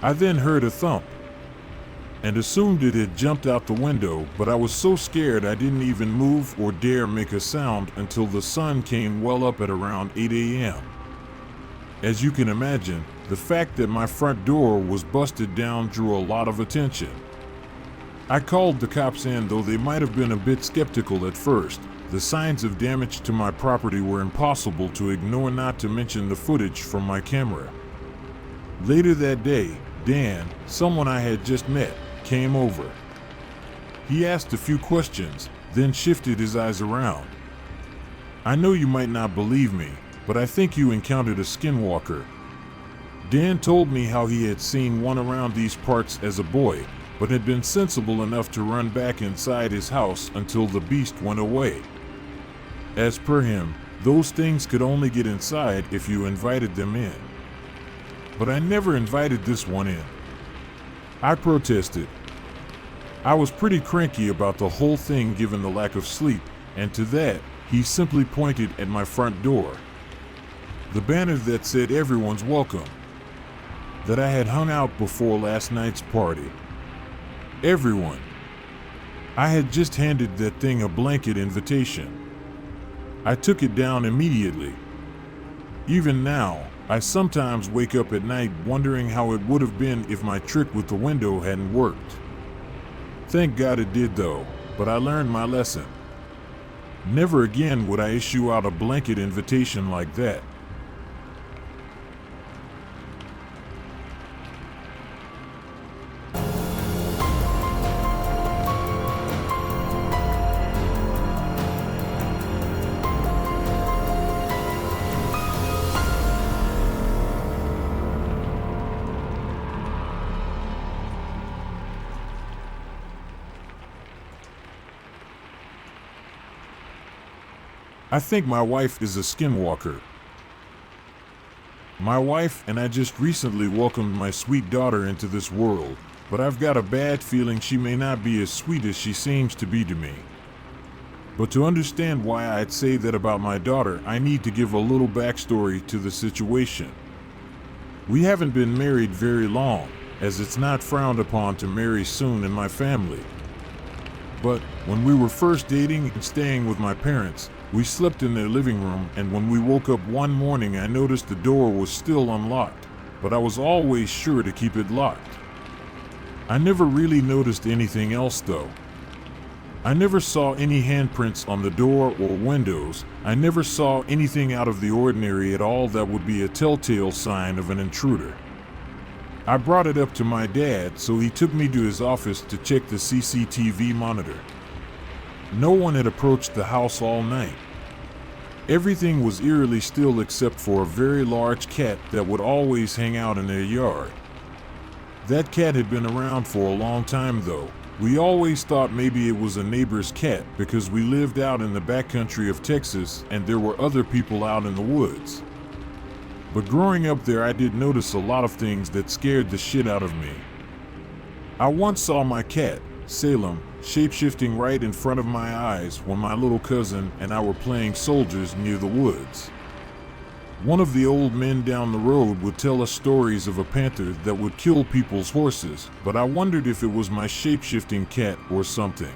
I then heard a thump. and assumed it had jumped out the window, but I was so scared I didn't even move or dare make a sound until the sun came well up at around 8 a.m. As you can imagine, the fact that my front door was busted down drew a lot of attention. I called the cops in, though they might have been a bit skeptical at first. The signs of damage to my property were impossible to ignore, not to mention the footage from my camera. Later that day, Dan, someone I had just met, came over. He asked a few questions, then shifted his eyes around. "I know you might not believe me, but I think you encountered a skinwalker." Dan told me how he had seen one around these parts as a boy, but had been sensible enough to run back inside his house until the beast went away. As per him, those things could only get inside if you invited them in. But I never invited this one in. I protested. I was pretty cranky about the whole thing given the lack of sleep, and to that, he simply pointed at my front door. The banner that said "Everyone's welcome," that I had hung out before last night's party. Everyone. I had just handed that thing a blanket invitation. I took it down immediately. Even now, I sometimes wake up at night wondering how it would have been if my trick with the window hadn't worked. Thank God it did though, but I learned my lesson. Never again would I issue out a blanket invitation like that. I think my wife is a skinwalker. My wife and I just recently welcomed my sweet daughter into this world, but I've got a bad feeling she may not be as sweet as she seems to be to me. But to understand why I'd say that about my daughter, I need to give a little backstory to the situation. We haven't been married very long, as it's not frowned upon to marry soon in my family. But when we were first dating and staying with my parents, we slept in their living room, and when we woke up one morning I noticed the door was still unlocked, but I was always sure to keep it locked. I never really noticed anything else though. I never saw any handprints on the door or windows. I never saw anything out of the ordinary at all that would be a telltale sign of an intruder. I brought it up to my dad, so he took me to his office to check the CCTV monitor. No one had approached the house all night. Everything was eerily still except for a very large cat that would always hang out in their yard. That cat had been around for a long time though. We always thought maybe it was a neighbor's cat because we lived out in the backcountry of Texas and there were other people out in the woods. But growing up there, I did notice a lot of things that scared the shit out of me. I once saw my cat, Salem, shape-shifting right in front of my eyes when my little cousin and I were playing soldiers near the woods. One of the old men down the road would tell us stories of a panther that would kill people's horses, but I wondered if it was my shape-shifting cat or something.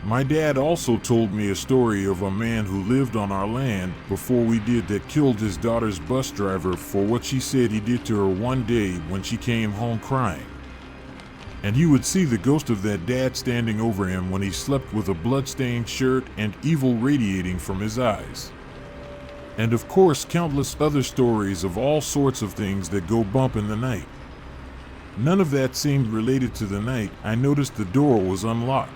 My dad also told me a story of a man who lived on our land before we did that killed his daughter's bus driver for what she said he did to her one day when she came home crying. And he would see the ghost of that dad standing over him when he slept with a blood-stained shirt and evil radiating from his eyes. And of course countless other stories of all sorts of things that go bump in the night. None of that seemed related to the night I noticed the door was unlocked.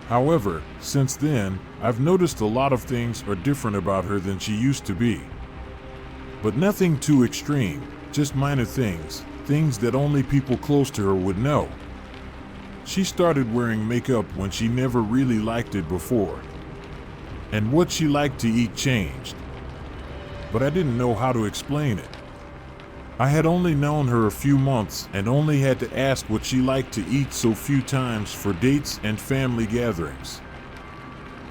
However, since then, I've noticed a lot of things are different about her than she used to be. But nothing too extreme, just minor things. Things that only people close to her would know. She started wearing makeup when she never really liked it before. And what she liked to eat changed. But I didn't know how to explain it. I had only known her a few months and only had to ask what she liked to eat so few times for dates and family gatherings.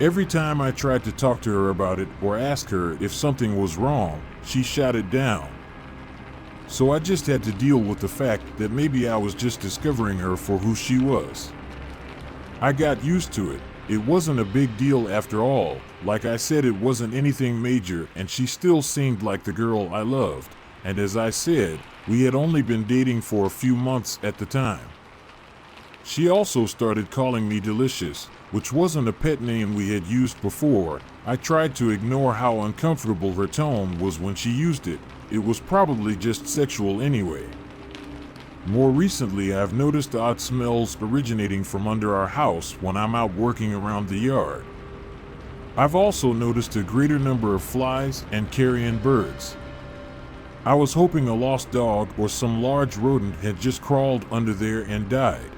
Every time I tried to talk to her about it or ask her if something was wrong, she shot it down. So I just had to deal with the fact that maybe I was just discovering her for who she was. I got used to it. It wasn't a big deal after all. Like I said, it wasn't anything major, and she still seemed like the girl I loved. And as I said, we had only been dating for a few months at the time. She also started calling me Delicious, which wasn't a pet name we had used before. I tried to ignore how uncomfortable her tone was when she used it. It was probably just sexual anyway. More recently, I've noticed odd smells originating from under our house when I'm out working around the yard. I've also noticed a greater number of flies and carrion birds. I was hoping a lost dog or some large rodent had just crawled under there and died.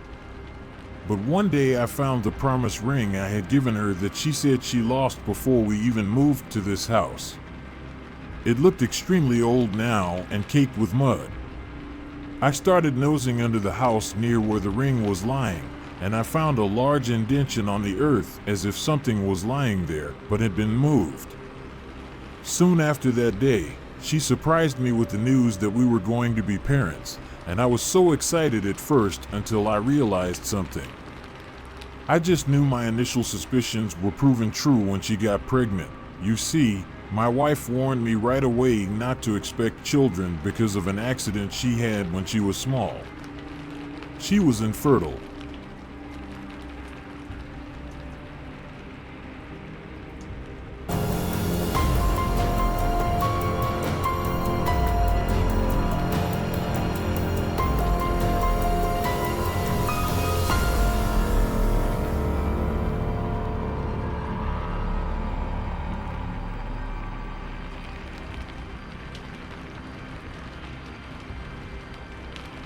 But one day I found the promise ring I had given her that she said she lost before we even moved to this house. It looked extremely old now and caked with mud. I started nosing under the house near where the ring was lying, and I found a large indentation on the earth as if something was lying there but had been moved. Soon after that day, she surprised me with the news that we were going to be parents, and I was so excited at first until I realized something. I just knew my initial suspicions were proven true when she got pregnant. You see, my wife warned me right away not to expect children because of an accident she had when she was small. She was infertile.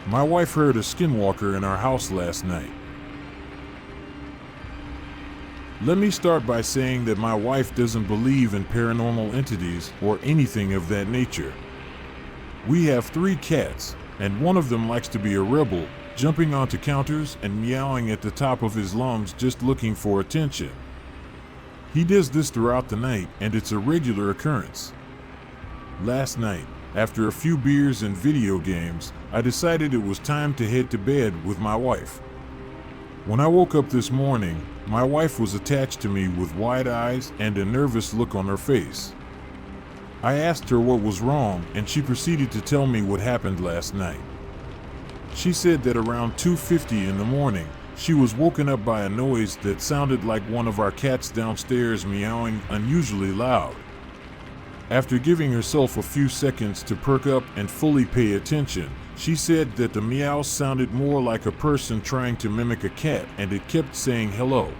My wife heard a Skinwalker in our house last night. Let me start by saying that my wife doesn't believe in paranormal entities or anything of that nature. We have 3 cats, and one of them likes to be a rebel, jumping onto counters and meowing at the top of his lungs just looking for attention. He does this throughout the night, and it's a regular occurrence. Last night, after a few beers and video games, I decided it was time to head to bed with my wife. When I woke up this morning, my wife was attached to me with wide eyes and a nervous look on her face. I asked her what was wrong, and she proceeded to tell me what happened last night. She said that around 2:50 in the morning, she was woken up by a noise that sounded like one of our cats downstairs meowing unusually loud. After giving herself a few seconds to perk up and fully pay attention, she said that the meows sounded more like a person trying to mimic a cat, and it kept saying hello.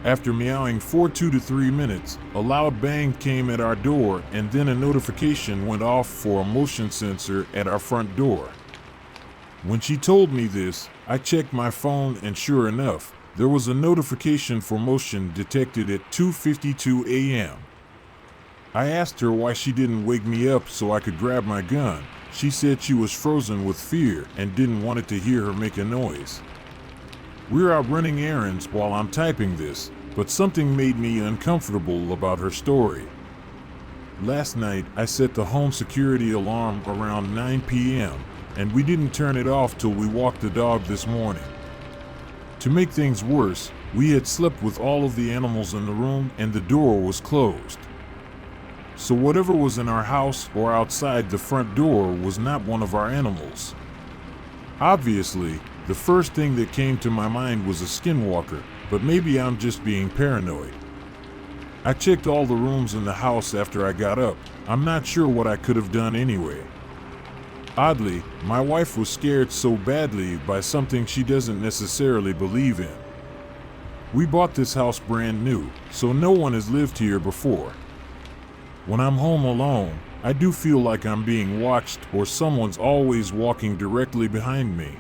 After meowing for 2 to 3 minutes, a loud bang came at our door, and then a notification went off for a motion sensor at our front door. When she told me this, I checked my phone, and sure enough, there was a notification for motion detected at 2:52 a.m. I asked her why she didn't wake me up so I could grab my gun. She said she was frozen with fear and didn't want it to hear her make a noise. We're out running errands while I'm typing this, but something made me uncomfortable about her story. Last night, I set the home security alarm around 9 p.m., and we didn't turn it off till we walked the dog this morning. To make things worse, we had slept with all of the animals in the room and the door was closed. So whatever was in our house or outside the front door was not one of our animals. Obviously, the first thing that came to my mind was a Skinwalker, but maybe I'm just being paranoid. I checked all the rooms in the house after I got up. I'm not sure what I could have done anyway. Oddly, my wife was scared so badly by something she doesn't necessarily believe in. We bought this house brand new, so no one has lived here before. When I'm home alone, I do feel like I'm being watched or someone's always walking directly behind me.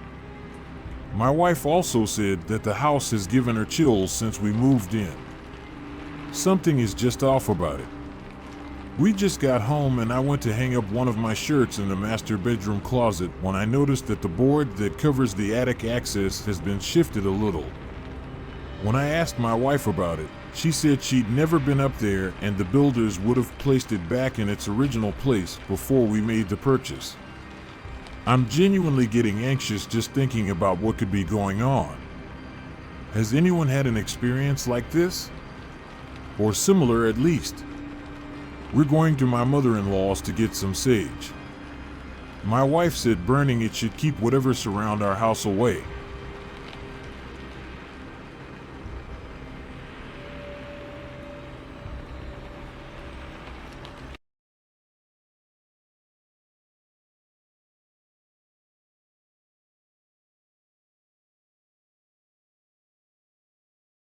My wife also said that the house has given her chills since we moved in. Something is just off about it. We just got home and I went to hang up one of my shirts in the master bedroom closet when I noticed that the board that covers the attic access has been shifted a little. When I asked my wife about it, she said she'd never been up there and the builders would have placed it back in its original place before we made the purchase. I'm genuinely getting anxious just thinking about what could be going on. Has anyone had an experience like this? Or similar at least? We're going to my mother-in-law's to get some sage. My wife said burning it should keep whatever surround our house away.